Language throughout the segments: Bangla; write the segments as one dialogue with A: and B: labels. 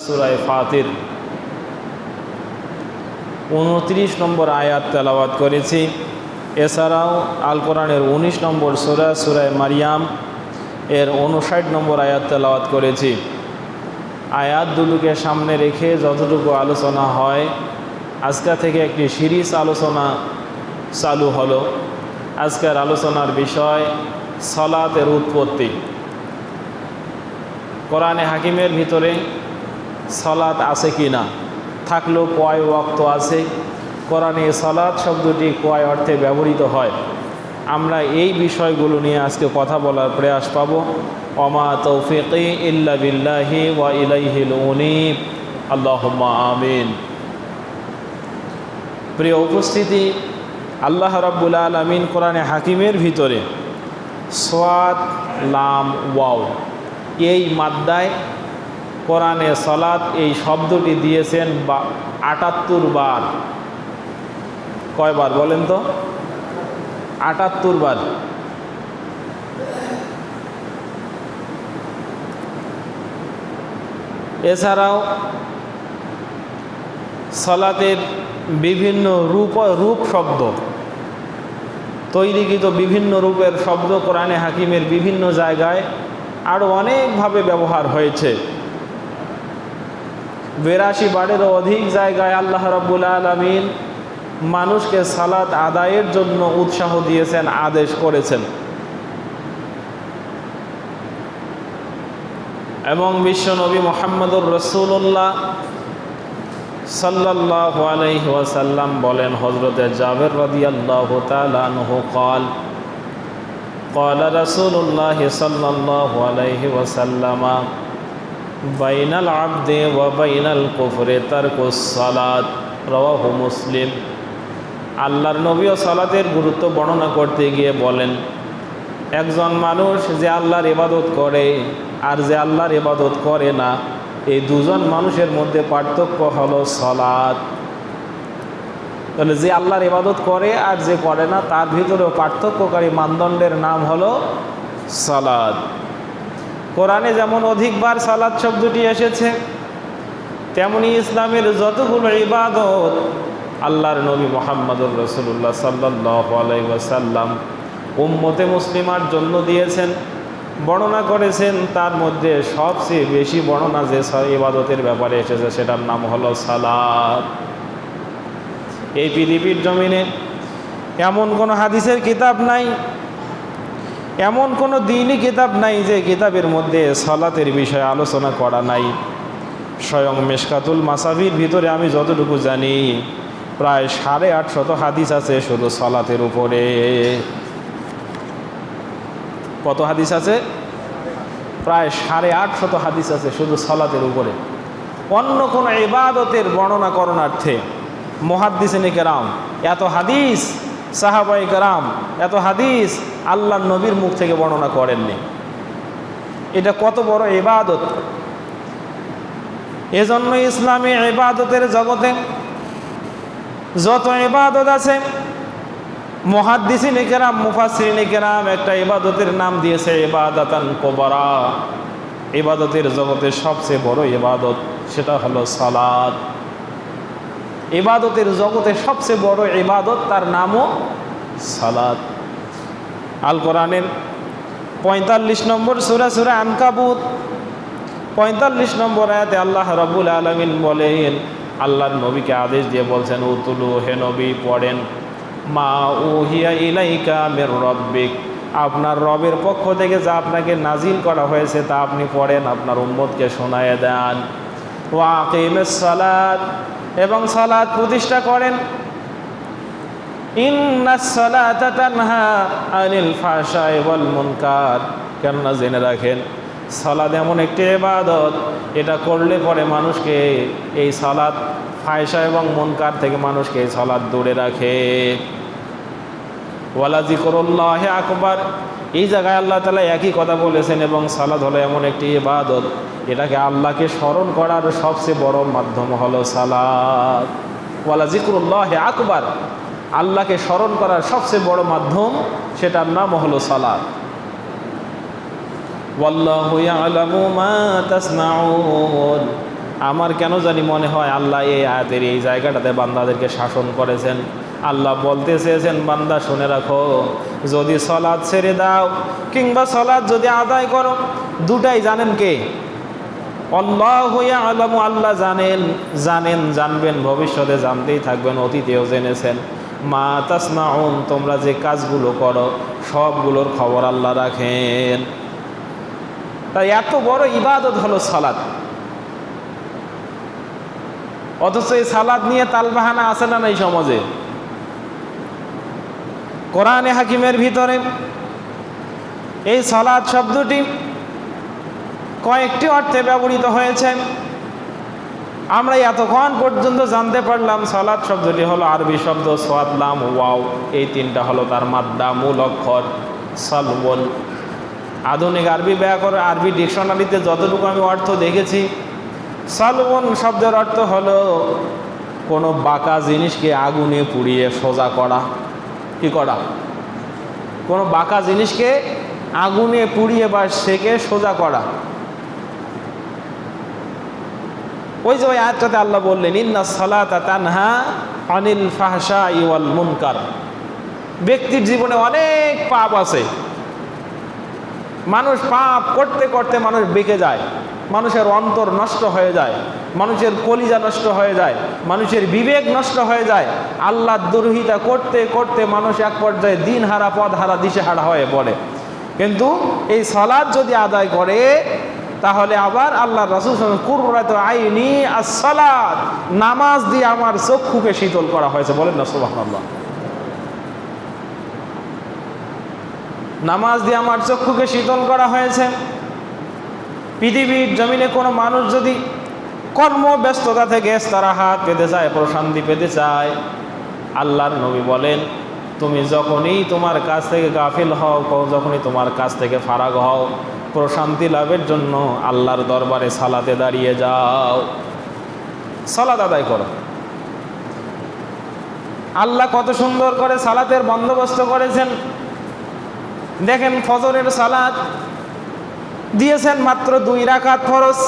A: সূরা ফাতির 29 নম্বর আয়াত তেলাওয়াত করেছি। এছাড়াও আল কোরআনের 19 নম্বর সূরা সূরা মারিয়াম এর 59 নম্বর আয়াত তেলাওয়াত করেছি। আয়াত দুটোকে সামনে রেখে যতটুকু আলোচনা হয়, আজকে থেকে একটি সিরিজ আলোচনা চালু হলো। আজকের আলোচনার বিষয় সালাতের উৎপত্তি। কোরআনে হাকিমের ভিতরে সালাত আছে কি না, থাকলেও কয় ওয়াক্ত আছে, কোরআনে সালাত শব্দটি কয় অর্থে ব্যবহৃত হয়, আমরা এই বিষয়গুলো নিয়ে আজকে কথা বলার প্রয়াস পাব। ওমা তৌফিকি ইল্লা বিল্লাহি ওয়া ইলাইহিল উনীব, আল্লাহুম্মা আমিন। প্রিয় উপস্থিতি, আল্লাহ রাব্বুল আলামিন কোরআনে হাকিমের ভিতরে সাদ লাম ওয়াও এই মাদ্দায় কোরআনে সালাত এই শব্দটি দিয়েছেন ৭৮ বার। কয়বার বলেন তো? ৭৮ বার। এছাড়াও সালাতের বিভিন্ন রূপ শব্দ, তৈরিকৃত বিভিন্ন রূপের শব্দ কোরআনে হাকিমের বিভিন্ন জায়গায় আরও অনেকভাবে ব্যবহার হয়েছে। ৮২ বারেরও অধিক জায়গায় আল্লাহ রাব্বুল আলামিন মানুষকে সালাত আদায়ের জন্য উৎসাহ দিয়েছেন, আদেশ করেছেন। এবং বিশ্বনবী মুহাম্মদুর রাসূলুল্লাহ সাল্লাল্লাহু আলাইহি ওয়াসাল্লাম বলেন, হযরতে জাবের রাদিয়াল্লাহু তাআলা আনহু قال قال رسول الله صلى الله عليه وسلم بين العبد وبين الكفر ترك الصلاة رواه মুসলিম। আল্লাহর নবীও সালাতের গুরুত্ব বর্ণনা করতে গিয়ে বলেন, একজন মানুষ যে আল্লাহর ইবাদত করে আর যে আল্লাহর ইবাদত করে না, এই দুজন মানুষের মধ্যে পার্থক্য হলো সালাত। তাহলে যে আল্লাহর ইবাদত করে আর যে করে না, তার ভিতরেও পার্থক্যকারী মানদণ্ডের নাম হলো সালাত। কোরআনে যেমন অধিকবার সালাত শব্দটি এসেছে, তেমনি ইসলামের যতগুলো ইবাদত আল্লাহর নবী মুহাম্মদুর রাসূলুল্লাহ সাল্লাল্লাহু আলাইহি ওয়াসাল্লাম উম্মতে মুসলিমার জন্য দিয়েছেন, বর্ণনা করেছেন, তার মধ্যে সবচেয়ে বেশি বর্ণনা যে ইবাদতের ব্যাপারে এসেছে সেটার নাম হলো সালাত। এই পৃথিবীর জমিনে এমন কোনো হাদিসের কিতাব নাই, এমন কোনো দ্বীনি কিতাব নাই যে কিতাবের মধ্যে সালাতের বিষয়ে আলোচনা করা নাই। স্বয়ং মিশকাতুল মাসাবির ভিতরে আমি যতটুকু জানি প্রায় ৮৫০ হাদিস আছে শুধু সালাতের উপরে। কত হাদিস আছে? প্রায় ৮৫০ হাদিস আছে শুধু সালাতের উপরে। অন্য কোনো ইবাদতের বর্ণনা করণার্থে মুহাদ্দিসিনে কেরাম এত হাদিস, সাহাবায়ে কেরাম এত হাদিস আল্লাহর নবীর মুখ থেকে বর্ণনা করেননি। এটা কত বড় ইবাদত! এজন্য ইসলামী ইবাদতের জগতে যত ইবাদত আছে, মুহাদ্দিসিনে কেরাম মুফাসসিরিনে কেরাম একটা ইবাদতের নাম দিয়েছে ইবাদাতান কুবরা। ইবাদতের জগতে সবচেয়ে বড় ইবাদত সেটা হলো সালাত। ইবাদতের জগতে সবচেয়ে বড় ইবাদত, তার নামও সালাত। আল কোরআনের ৪৫ নম্বর সূরা সূরা আনকাবুত ৪৫ নম্বর আয়াতে আল্লাহ রাব্বুল আলামিন বলেন, আল্লাহর নবীকে আদেশ দিয়ে বলছেন, উতুলু, হে নবী পড়েন, মা উহিয়া ইলাইকা মির রাব্বিক, আপনার রবের পক্ষ থেকে যা আপনাকে নাজিল করা হয়েছে তা আপনি পড়েন, আপনার উম্মতকে শোনায়ে দেন। ওয়া আকিমিস সালাত, এবং সালাত প্রতিষ্ঠা করেন। ইন্নাস সালাতা তানহা আনিল ফাহশাই ওয়াল মুনকার, কেননা জেনে রাখেন সালাত এমন একটি ইবাদত, এটা করলে পরে মানুষকে এই সালাত ফাহশা এবং মুনকার থেকে মানুষকে এই সালাত দূরে রাখে। ওয়ালা যিকরুল্লাহি আকবার, এই জায়গায় আল্লাহ তাআলা একই কথা বলেছেন, এবং সালাত হলো এমন একটি ইবাদত, এটাকে আল্লাহকে স্মরণ করার সবচেয়ে বড় মাধ্যম হলো সালাত। ওয়ালা যিকরুল্লাহি আকবার, আল্লাহকে স্মরণ করার সবচেয়ে বড় মাধ্যম, সেটার নাম হলো সালাত। ওয়াল্লাহু ইয়ালামু মা তাসনাউন, আমার কেন জানি মনে হয় আল্লাহ এই আয়াতের এই জায়গাটাতে বান্দাদেরকে শাসন করেছেন। আল্লাহ বলতে চেয়েছেন, বান্দা শুনে রাখো, যদি সালাত ছেড়ে দাও কিংবা সালাত যদি আদায় করো, দুটাই জানেন কে? আল্লাহু ইয়ালামু, আল্লাহ জানবেন, ভবিষ্যতে জানতেই থাকবেন, অতীতেও জেনেছেন। মা তাসনাউন, তোমরা যে কাজগুলো করো সবগুলোর খবর আল্লাহ রাখেন। তাই এত বড় ইবাদত হলো সালাত, অথচ এই সালাত নিয়ে তালবাহানা আছে না এই সমাজে? কোরআনে হাকিমের ভিতরে এই সালাত শব্দটি কয়েকটি অর্থে ব্যবহৃত হয়েছে। আমরা এতক্ষণ পর্যন্ত জানতে পারলাম সালাত শব্দটি হলো আরবি শব্দ সাদ লাম ওয়াও, এই তিনটা হলো তার মাদ্দা, মূল অক্ষর সালবন। আধুনিক আরবি ব্যাকরণ, আরবি ডিকশনারিতে যতটুকু আমি অর্থ দেখেছি, সালবন শব্দের অর্থ হলো কোনো বাঁকা জিনিসকে আগুনে পুড়িয়ে সোজা করা। কি করা? কোনো বাঁকা জিনিসকে আগুনে পুড়িয়ে বা সেকে সোজা করা। ওই যে ওই আয়াতটাতে আল্লাহ বললেন, ইন্নাস সালাতা তানহা আনিল ফাহশাই ওয়াল মুনকার। ব্যক্তির জীবনে অনেক পাপ আছে, মানুষ পাপ করতে করতে মানুষ বেঁকে যায়, মানুষের অন্তর নষ্ট হয়ে যায়, মানুষের কলিজা নষ্ট হয়ে যায়, মানুষের বিবেক নষ্ট হয়ে যায়। আল্লাহর দ্রোহিতা করতে করতে মানুষ এক পর্যায়ে দিনহারা, পথহারা, দিশেহারা হয়ে পড়ে। কিন্তু এই সালাত যদি আদায় করে তাহলে আবার আল্লাহ রাসূল কুররাতু আইনি আস-সালাত, নামাজ দিয়ে আমার চক্ষুকে শীতল করা হয়েছে। বলেন না সুবহানাল্লাহ। নামাজ দিয়ে আমার চক্ষুকে শীতল করা হয়েছে। পৃথিবীর জমিনে কোনো মানুষ যদি কর্মব্যস্ততা থেকে ইস্তিরাহাত পেতে চায়, প্রশান্তি পেতে চায়, আল্লাহর নবী বলেন, তুমি যখনই তোমার কাছ থেকে গাফিল হও, যখনই তোমার কাছ থেকে ফারাগ হও, প্রশান্তি লাভের জন্য আল্লাহর দরবারে সালাতে দাঁড়িয়ে যাও, সালাত আদায় করো। আল্লাহ কত সুন্দর করে সালাতের বন্দোবস্ত করেছেন। দেখেন, ফজরের সালাত দিয়েছেন মাত্র 2 রাকাত ফরজ।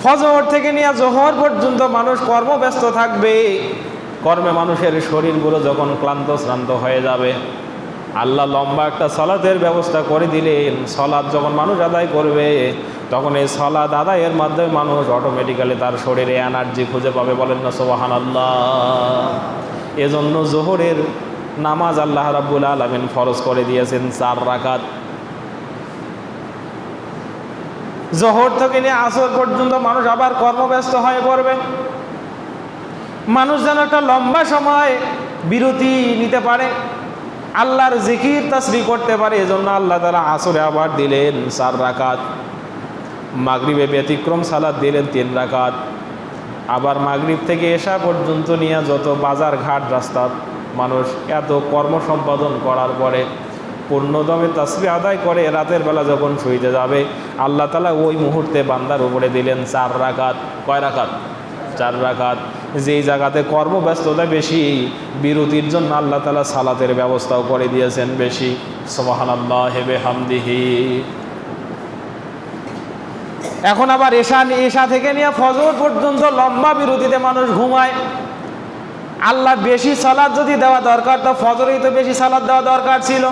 A: ফজর থেকে নিয়ে জোহর পর্যন্ত মানুষ কর্মব্যস্ত থাকবে, কর্মে মানুষের শরীরগুলো যখন ক্লান্ত শ্রান্ত হয়ে যাবে, আল্লাহ লম্বা একটা সালাতের ব্যবস্থা করে দিলেন। সালাত যখন মানুষ আদায় করবে, তখন এই সালাত আদায়ের মাধ্যমে মানুষ অটোমেটিক্যালি তার শরীরে এনার্জি খুঁজে পাবে। বলেন না সুবহানাল্লাহ। এজন্য জোহরের নামাজ আল্লাহ রাব্বুল আলামিন ফরজ করে দিয়েছেন 4 রাকাত। জোহর থেকে নিয়ে আসর পর্যন্ত মানুষ আবার কর্মব্যস্ত হয়ে পড়বে। মানুষ যেন একটা লম্বা সময় বিরতি নিতে পারে, আল্লাহর জিকির তাসবিহ করতে পারে। এজন্য আল্লাহ তাআলা আসরে আবার দিলেন 4 রাকাত, মাগরিবে ব্যতিক্রম সালাত দিলেন 3 রাকাত। আবার মাগরিব থেকে এশা পর্যন্ত নিয়ে যত বাজার ঘাট রাস্তা মানুষ এত কর্ম সম্পাদন করার পরে পূর্ণদমে তাসবিহ আদায় করে রাতের বেলা যখন শুইতে যাবে, আল্লাহ তাআলা ওই মুহূর্তে বান্দার উপরে দিলেন 4 রাকাত। কয় রাকাত? 4 রাকাত। যেই জায়গাতে কর্মব্যস্ততা বেশি, বিরতির জন্য আল্লাহ তাআলা সালাতের ব্যবস্থাও করে দিয়েছেন বেশি। সুবহানাল্লাহি বিহামদিহি। এখন আবার এশা থেকে নিয়ে ফজর পর্যন্ত লম্বা বিরতিতে মানুষ ঘুমায়। আল্লাহ বেশি সালাত যদি দেওয়া দরকার, তো ফজরেই তো বেশি সালাত দেওয়া দরকার ছিল।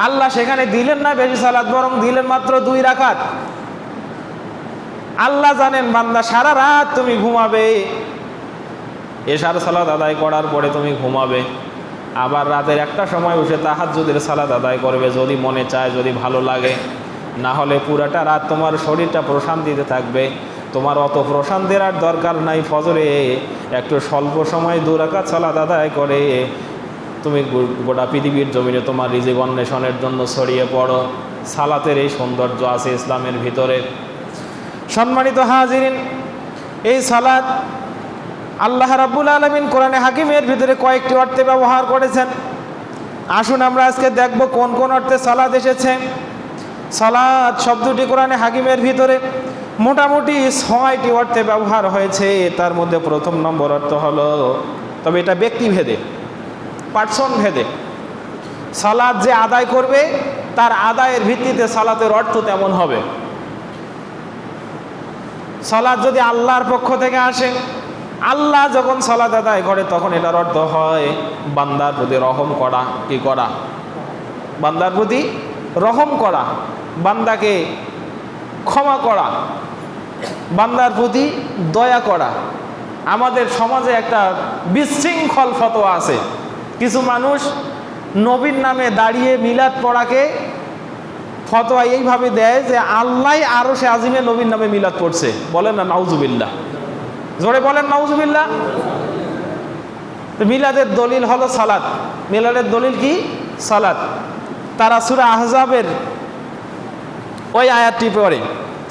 A: আল্লাহ সেখানে দিলেন না বেশি সালাত, বরং দিলেন মাত্র 2 রাকাত। আল্লাহ জানেন বান্দা সারা রাত তুমি ঘুমাবে, এশার সালাত আদায় করার পরে তুমি ঘুমাবে, আবার রাতের একটা সময় উঠে তাহাজ্জুদের সালাত আদায় করবে যদি মনে চায়, যদি ভালো লাগে। না হলে পুরাটা রাত তোমার শরীরটা প্রশান্তিতে থাকবে। তোমার অত প্রশান্তির আর দরকার নাই। ফজরে একটু স্বল্প সময় 2 রাকাত সালাত আদায় করে তুমি গোটা পৃথিবীর জমিনে তোমার রিজিক অন্বেষণের জন্য ছড়িয়ে পড়ো। সালাতের এই সৌন্দর্য আছে ইসলামের ভিতরে। সম্মানিত হাজিরিন, এই সালাত আল্লাহ রাব্বুল আলামিন কোরআনে হাকিমের ভিতরে কয়েকটি অর্থে ব্যবহার করেছেন। আসুন আমরা আজকে দেখব কোন কোন অর্থে সালাত এসেছে। সালাত শব্দটি কোরআনে হাকিমের ভিতরে মোটামুটি 6টি অর্থে ব্যবহার হয়েছে। তার মধ্যে প্রথম নম্বর অর্থ হলো, তবে এটা ব্যক্তিভেদে, পার্সন ভেদে, সালাত যে আদায় করবে তার আদায়ের ভিত্তিতে সালাতের অর্থ তেমন হবে। সালাত যদি আল্লাহর পক্ষ থেকে আসে, আল্লাহ যখন সালাত আদায় করে তখন এটার অর্থ হয় বান্দার প্রতি রহম করা। কি করা? বান্দার প্রতি রহম করা, বান্দাকে ক্ষমা করা, বান্দার প্রতি দয়া করা। আমাদের সমাজে একটা বিশৃঙ্খল ফতোয়া আছে, কিছু মানুষ নবীর নামে দাঁড়িয়ে মিলাদ পড়াকে ফতোয়া এইভাবে দেয় যে আল্লাহ আরশে আজিমে নবীর নামে মিলাদ পড়ছে। বলেন না নাউজুবিল্লাহ, জোরে বলেন নাউজুবিল্লাহ। মিলাদের দলিল হলো সালাত। মিলাদের দলিল কি? সালাত। তারা সূরা আহজাবের ওই আয়াতটি পড়ে,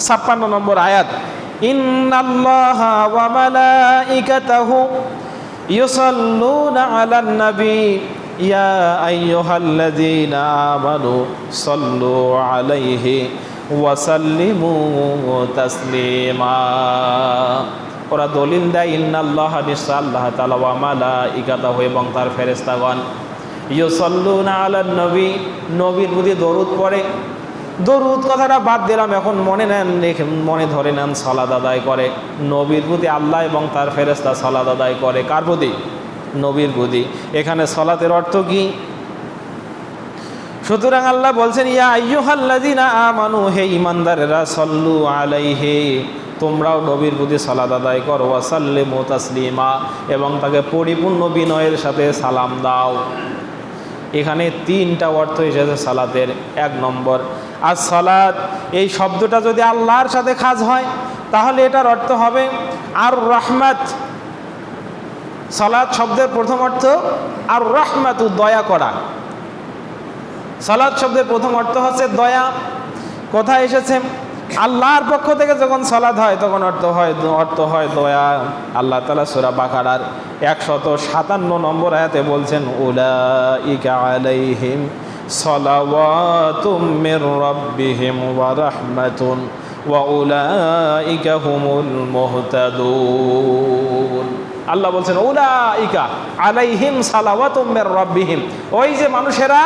A: 56 নম্বর আয়াত, ইন্নাল্লাহা ওয়া মালাইকাতাহু ইউসাল্লুনা আলান নবী ইয়া আইয়ুহাল্লাযীনা আমানু সাল্লু আলাইহি ওয়া সাল্লিমু তাসলিমা। ওরা দলিল দেয় ইন্নাল্লাহা নিশ্চয় আল্লাহ তাআলা ওয়া মালাইকাতাহু এবং তার ফেরেশতাগণ ইউসাল্লুনা আলান নবী নবীর প্রতি দরুদ পড়ে। দরুদ কথাটা বাদ দিলাম, এখন মনে নেন, মনে ধরে নেন সালাত আদায় করে। নবীর প্রতি আল্লাহ এবং তার ফেরেশতা সালাত আদায় করে। কার প্রতি? নবীর প্রতি। এখানে সালাতের অর্থ কি? সুতরাং আল্লাহ বলছেন ইয়া আইয়ুহাল্লাযীনা আমানু, হে ঈমানদারেরা, সাল্লু আলাইহি, তোমরাও নবীর প্রতি সালাত আদায় করো, ওয়া সাল্লিমু তাসলিমা, এবং তাকে পরিপূর্ণ বিনয়ের সাথে সালাম দাও। এখানে 3টা অর্থ এসেছে সালাতের। 1 নম্বর, আর সালাত এই শব্দটা যদি আল্লাহর সাথে খাস হয় তাহলে এটার অর্থ হবে আর রহমত। সালাত শব্দের প্রথম অর্থ আর রহমতু, দয়া করা। সালাত শব্দের প্রথম অর্থ হচ্ছে দয়া। কোথায় এসেছে? আল্লাহর পক্ষ থেকে যখন সালাত হয় তখন অর্থ হয় দয়া। আল্লাহ তাআলা সূরা বাকারার 157 নম্বর আয়াতে বলছেন উলাইকা আলাইহিম সালাওয়াতুম মির রাব্বিহিম ওয়া রাহমাতুন ওয়া উলাইকা হুমুল মুহতাদুন। আল্লাহ বলছেন উলাইকা আলাইহিম সালাওয়াতুম মির রাব্বিহিম, ওই যে মানুষেরা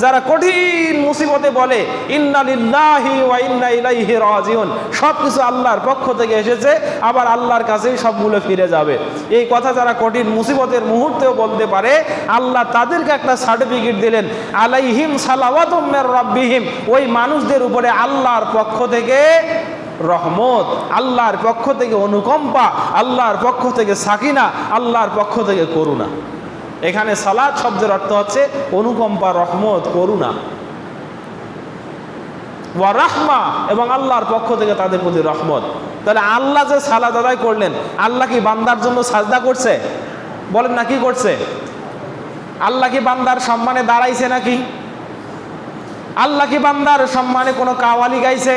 A: যারা কঠিন মুসিবতে বলে ইন্না লিল্লাহি ওয়া ইন্না ইলাইহি রাজিউন, সব কিছু আল্লাহর পক্ষ থেকে এসেছে, আবার আল্লাহর কাছেই সবগুলো ফিরে যাবে, এই কথা যারা কঠিন মুসিবতের মুহূর্তেও বলতে পারে, আল্লাহ তাদেরকে একটা সার্টিফিকেট দিলেন আলাইহিম সালাওয়াতুম মির রাব্বিহিম, ওই মানুষদের উপরে আল্লাহর পক্ষ থেকে রহমত, আল্লাহর পক্ষ থেকে অনুকম্পা, আল্লাহর পক্ষ থেকে সাকিনা, আল্লাহর পক্ষ থেকে করুণা। এখানে সালাত শব্দের অর্থ হচ্ছে অনুকম্পা, রহমত, করুণা। ওয়া রাহমা, এবং আল্লাহর পক্ষ থেকে তাদের প্রতি রহমত। তাহলে আল্লাহ যে সালাত আদায় করলেন, আল্লাহ কি বান্দার জন্য সাজদা করছে? বলেন না, কি করছে? আল্লাহ কি বান্দার সম্মানে দাঁড়াইছে নাকি? আল্লাহ কি বান্দার সম্মানে কোনো কাওয়ালি গাইছে?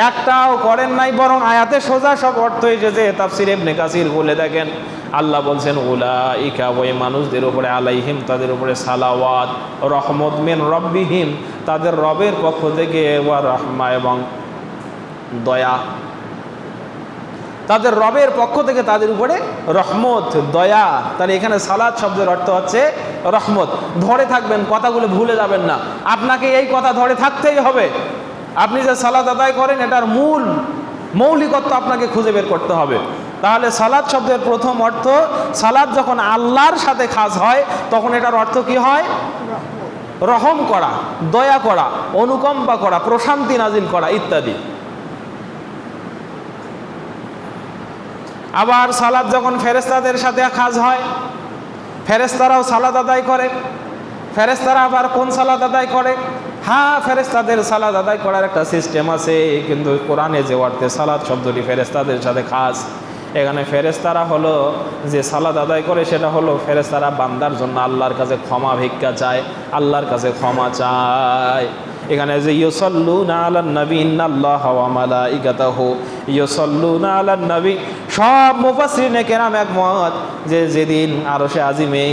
A: একটাও করেন নাই, বরং আয়াতে সোজা সব অর্থ এসেছে। তাফসীর ইবনে কাসির বলে দেখেন, আল্লাহ বলছেন উলাইকা, ওই মানুষদের উপরে, আলাইহিম তাদের উপরে, সালাওয়াত রহমত, মিন রব্বিহিম তাদের রবের পক্ষ থেকে, ওয়া রাহমা এবং দয়া, তাদের রবের পক্ষ থেকে তাদের উপরে রহমত, দয়া। তাহলে এখানে সালাত শব্দের অর্থ হচ্ছে রহমত। ধরে থাকবেন, কথাগুলো ভুলে যাবেন না, আপনাকে এই কথা ধরে থাকতেই হবে। আপনি যে সালাত আদায় করেন এটার মৌলিকত্ব আপনাকে খুঁজে বের করতে হবে। তাহলে সালাত শব্দের প্রথম অর্থ, সালাত যখন আল্লাহর সাথে খাস হয় তখন এটার অর্থ কি হয়? রহম করা, দয়া করা, অনুকম্পা করা, প্রশান্তি নাজিল করা ইত্যাদি। আবার সালাত যখন ফেরেশতাদের সাথে খাস হয়, ফেরেশতারাও সালাত আদায় করে। ফেরেশতারা আবার কোন সালাত আদায় করে? হ্যাঁ, ফেরেশতাদের সালাত আদায় করার একটা সিস্টেম আছে, কিন্তু কোরআনে যে অর্থে সালাত শব্দটি ফেরেশতাদের সাথে খাস, এখানে ফেরেশতারা হলো যে সালাত আদায় করে সেটা হলো ফেরেশতারা বান্দার জন্য আল্লাহর কাছে ক্ষমা ভিক্ষা চায়, আল্লাহর কাছে ক্ষমা চায়। এখানে যে ইউসাল্লুনা আলান নবী ইন্নাল্লাহা ওয়া মালাইকাতাহু ইউসাল্লুনা আলান নবী, সব মুফাসসিরিনে কেরাম একমত যে যেদিন আরশে আজিমে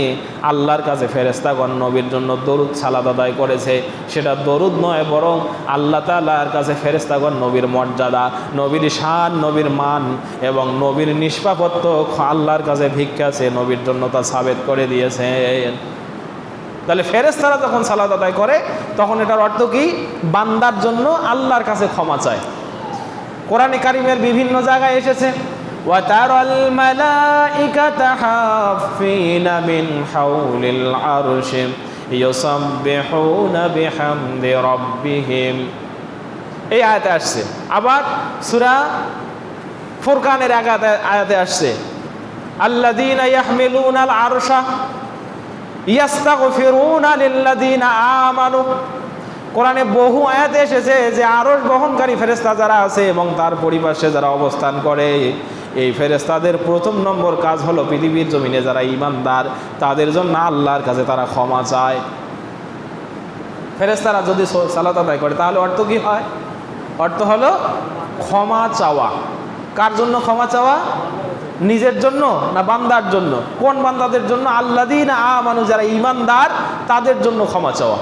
A: আল্লাহর কাছে ফেরেশতাগণ নবীর জন্য দরুদ সালাত আদায় করেছে, সেটা দরুদ নয়, বরং আল্লাহ তাআলার কাছে ফেরেশতাগণ নবীর মর্যাদা, নবীর শান, নবীর মান এবং নবীর নিষ্পাপত্ব আল্লাহর কাছে ভিক্ষা চেয়ে নবীর জন্য তা সাবেত করে দিয়েছেন। তাহলে ফেরেশতারা যখন সালাত আদায় করে তখন এটার অর্থ কি? বান্দার জন্য আল্লাহর কাছে ক্ষমা চায়। কোরআনে কারিমের বিভিন্ন জায়গায় এসেছে ওয়াতারাল মালাইকাতা হাফিনা মিন হাউলিল আরশি ইউসাব্বিহুনা বিহামদি রাব্বিহিম, এই আয়াতে আসছে। আবার সূরা ফুরকানের আয়াতে আসছে আল্লাযীনা ইয়াহমিলুনাল আরশা ইয়াস্তাগফিরুনা লিল্লাযীনা আমানু। কোরআনে বহু আয়াতে এসেছে যে আরশ বহনকারী ফেরেশতা যারা আছে এবং তার পরিপার্শ্বে যারা অবস্থান করে, এই ফেরেশতাদের প্রথম নম্বর কাজ হলো পৃথিবীর জমিনে যারা ঈমানদার তাদের জন্য আল্লাহর কাছে তারা ক্ষমা চায়। ফেরেশতারা যদি সালাত আদায় করে তাহলে অর্থ কি হয়? অর্থ হলো ক্ষমা চাওয়া। কার জন্য ক্ষমা চাওয়া? নিজের জন্য না বান্দার জন্য? কোন বান্দাদের জন্য? আল্লাযীনা আমানু, যারা ঈমানদার তাদের জন্য ক্ষমা চাওয়া।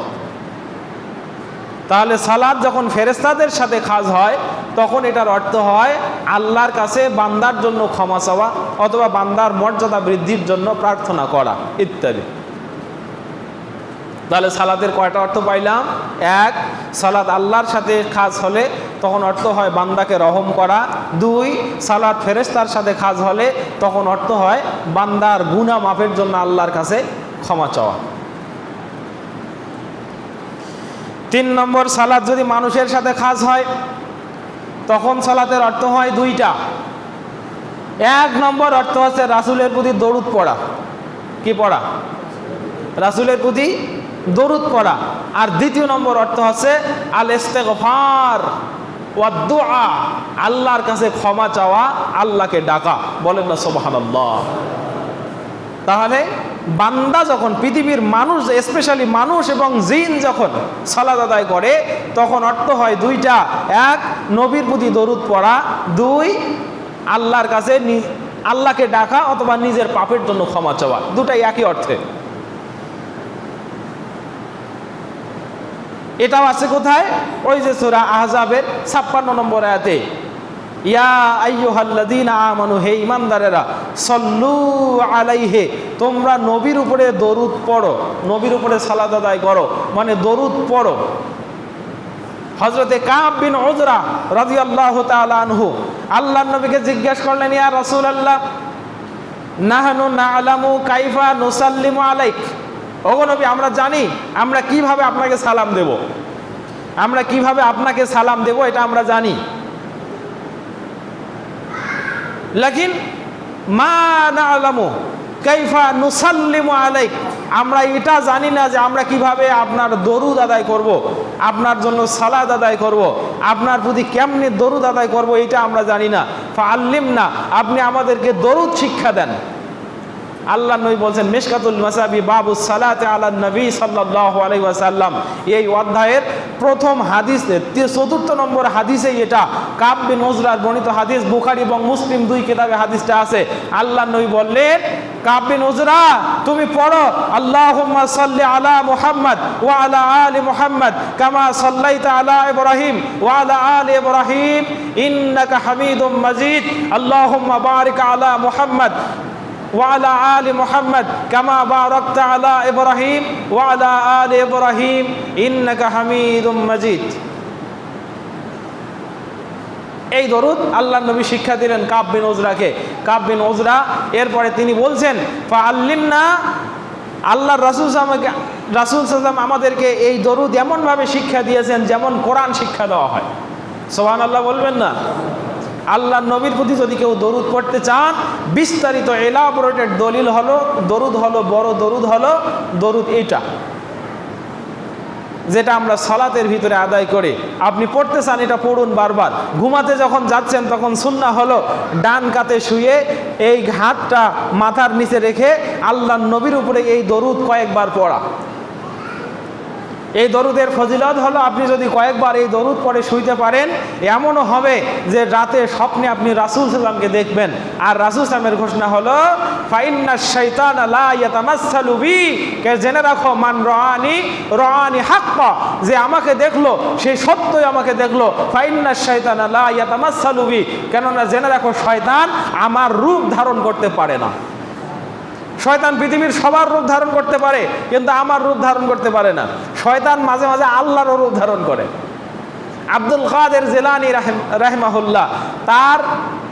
A: তাহলে সালাত যখন ফেরেশতাদের সাথে কাজ হয় তখন এটার অর্থ হয় আল্লাহর কাছে বান্দার জন্য ক্ষমা চাওয়া অথবা বান্দার মর্যাদা বৃদ্ধির জন্য প্রার্থনা করা ইত্যাদি। তাহলে সালাতের কয়টা অর্থ পাইলাম? এক, সালাত আল্লাহর সাথে কাজ হলে তখন অর্থ হয় বান্দাকে রহম করা। দুই, সালাত ফেরেশতার সাথে কাজ হলে তখন অর্থ হয় বান্দার গুনাহ মাফের জন্য আল্লাহর কাছে ক্ষমা চাওয়া। তিন নম্বর, সালাত যদি মানুষের সাথে কাজ হয় তখন সালাতের অর্থ হয় দুইটা। এক নম্বর অর্থ হচ্ছে রাসূলের প্রতি দরুদ পড়া। কি পড়া? রাসূলের প্রতি দরুদ পড়া। আর দ্বিতীয় নম্বর অর্থ হচ্ছে আল ইস্তিগফার ওয়া দুআ, আল্লাহর কাছে ক্ষমা চাওয়া, আল্লাহকে ডাকা। বলেন না সুবহানাল্লাহ। তাহলে বান্দা যখন, পৃথিবীর মানুষ স্পেশালি মানুষ এবং জিন যখন সালাত আদায় করে তখন অর্থ হয় দুইটা। এক, নবীর প্রতি দরুদ পড়া। দুই, আল্লাহর কাছে আল্লাহকে ডাকা অথবা নিজের পাপের জন্য ক্ষমা চাওয়া। দুটাই একই অর্থে। এটাও আছে কোথায়? ওই যে সূরা আহজাবের 56 নম্বর আয়াতে, ইয়া আইয়ুহাল্লাযীনা আমানু, হে ঈমানদারেরা, সল্লু আলাইহি, তোমরা নবীর উপরে দরুদ পড়ো, নবীর উপরে সালাত আদায় করো, মানে দরুদ পড়ো। হযরতে কাব বিন উজরা রাদিয়াল্লাহু তাআলা আনহু আল্লাহর নবীকে জিজ্ঞেস করলেন, ইয়া রাসূলুল্লাহ, নাহনু না'লামু কাইফা নুসাল্লিমু আলাইক। ওগো নবী, আমরা জানি আমরা কিভাবে আপনাকে সালাম দেব, আমরা কিভাবে আপনাকে সালাম দেব এটা আমরা জানি, লাকিন মা না'লামু কাইফা নুসাল্লিমু আলাইক, আমরা এটা জানি না যে আমরা কিভাবে আপনার দরুদ আদায় করব, আপনার জন্য সালাত আদায় করব, আপনার প্রতি কেমনে দরুদ আদায় করব এটা আমরা জানি না। ফাআল্লিমনা, আপনি আমাদেরকে দরুদ শিক্ষা দেন। আল্লাহ নবী বলছেন মিশকাতুল মাসাবি বাবুস সালাতে আলান নবী সাল্লাল্লাহু আলাইহি ওয়াসাল্লাম, এই অধ্যায়ের প্রথম হাদিসে ৪র্থ নম্বর হাদিসে এটা কাব বিন উজরার বর্ণিত হাদিস, বুখারী এবং মুসলিম দুই কিতাবে হাদিসটা আছে। আল্লাহ নবী বললেন, কাব বিন উজরা, তুমি পড়ো আল্লাহুম্মা সাল্লি আলা মুহাম্মদ ওয়া আলা আলি মুহাম্মদ কামা সাল্লাইতা আলা ইব্রাহিম ওয়া আলা আলি ইব্রাহিম ইন্নাকা হামিদুম মাজিদ, আল্লাহুম্মা বারিক আলা মুহাম্মদ ওয়ালা আলি মুহাম্মদ কামা বারাকতা আলা ইব্রাহিম ওয়ালা আলি ইব্রাহিম ইন্নাকা হামিদুম মাজিদ। এই দরুদ আল্লাহ নবী শিক্ষা দিলেন কাব বিন উজরাকে। কাব বিন উজরা এরপরে তিনি বলছেন, ফাআল্লিমনা, আল্লাহর রাসূল সাল্লাল্লাহু আমাদেরকে এই দরুদ এমনভাবে শিক্ষা দিয়েছেন যেমন কোরআন শিক্ষা দেওয়া হয়। সুবহানাল্লাহ বলবেন না? আল্লাহ নবীর প্রতি যদি কেউ দরুদ পড়তে চান, বিস্তারিত এলাবোরেটেড দলিল হলো, দরুদ হলো, বড় দরুদ হলো দরুদ এইটা, যেটা আমরা সালাতের ভিতরে আদায় করে আপনি পড়তে চান, এটা পড়ুন বারবার। ঘুমাতে যখন যাচ্ছেন তখন সুন্নাহ হলো ডান কাতে শুয়ে এই হাতটা মাথার নিচে রেখে আল্লাহ নবীর উপরে এই দরুদ কয়েকবার পড়া। এই দরুদের ফজিলত হলো আপনি যদি কয়েকবার এই দরুদ পড়ে শুইতে পারেন, এমনও হবে যে রাতে স্বপ্নে আপনি রাসূল সাল্লামকে দেখবেন। আর রাসূল সাল্লামের ঘোষণা হলো, ফাইন্নাশ শাইতানা লা ইয়াতামাসসালু বি, কে জেনে রাখো, মান রাআনি রাআনি হাক্কা, যে আমাকে দেখলো সে সত্যই আমাকে দেখলো। ফাইন্নাশ শাইতানা লা ইয়াতামাসসালু বি, কেননা জেনে রাখো শয়তান আমার রূপ ধারণ করতে পারে না। শয়তান পৃথিবীর সবার রূপ ধারণ করতে পারে কিন্তু আমার রূপ ধারণ করতে পারে না। শয়তান মাঝে মাঝে আল্লাহর রূপ ধারণ করে। আব্দুল কাদের জিলানী রাহিমাহুল্লাহ, তার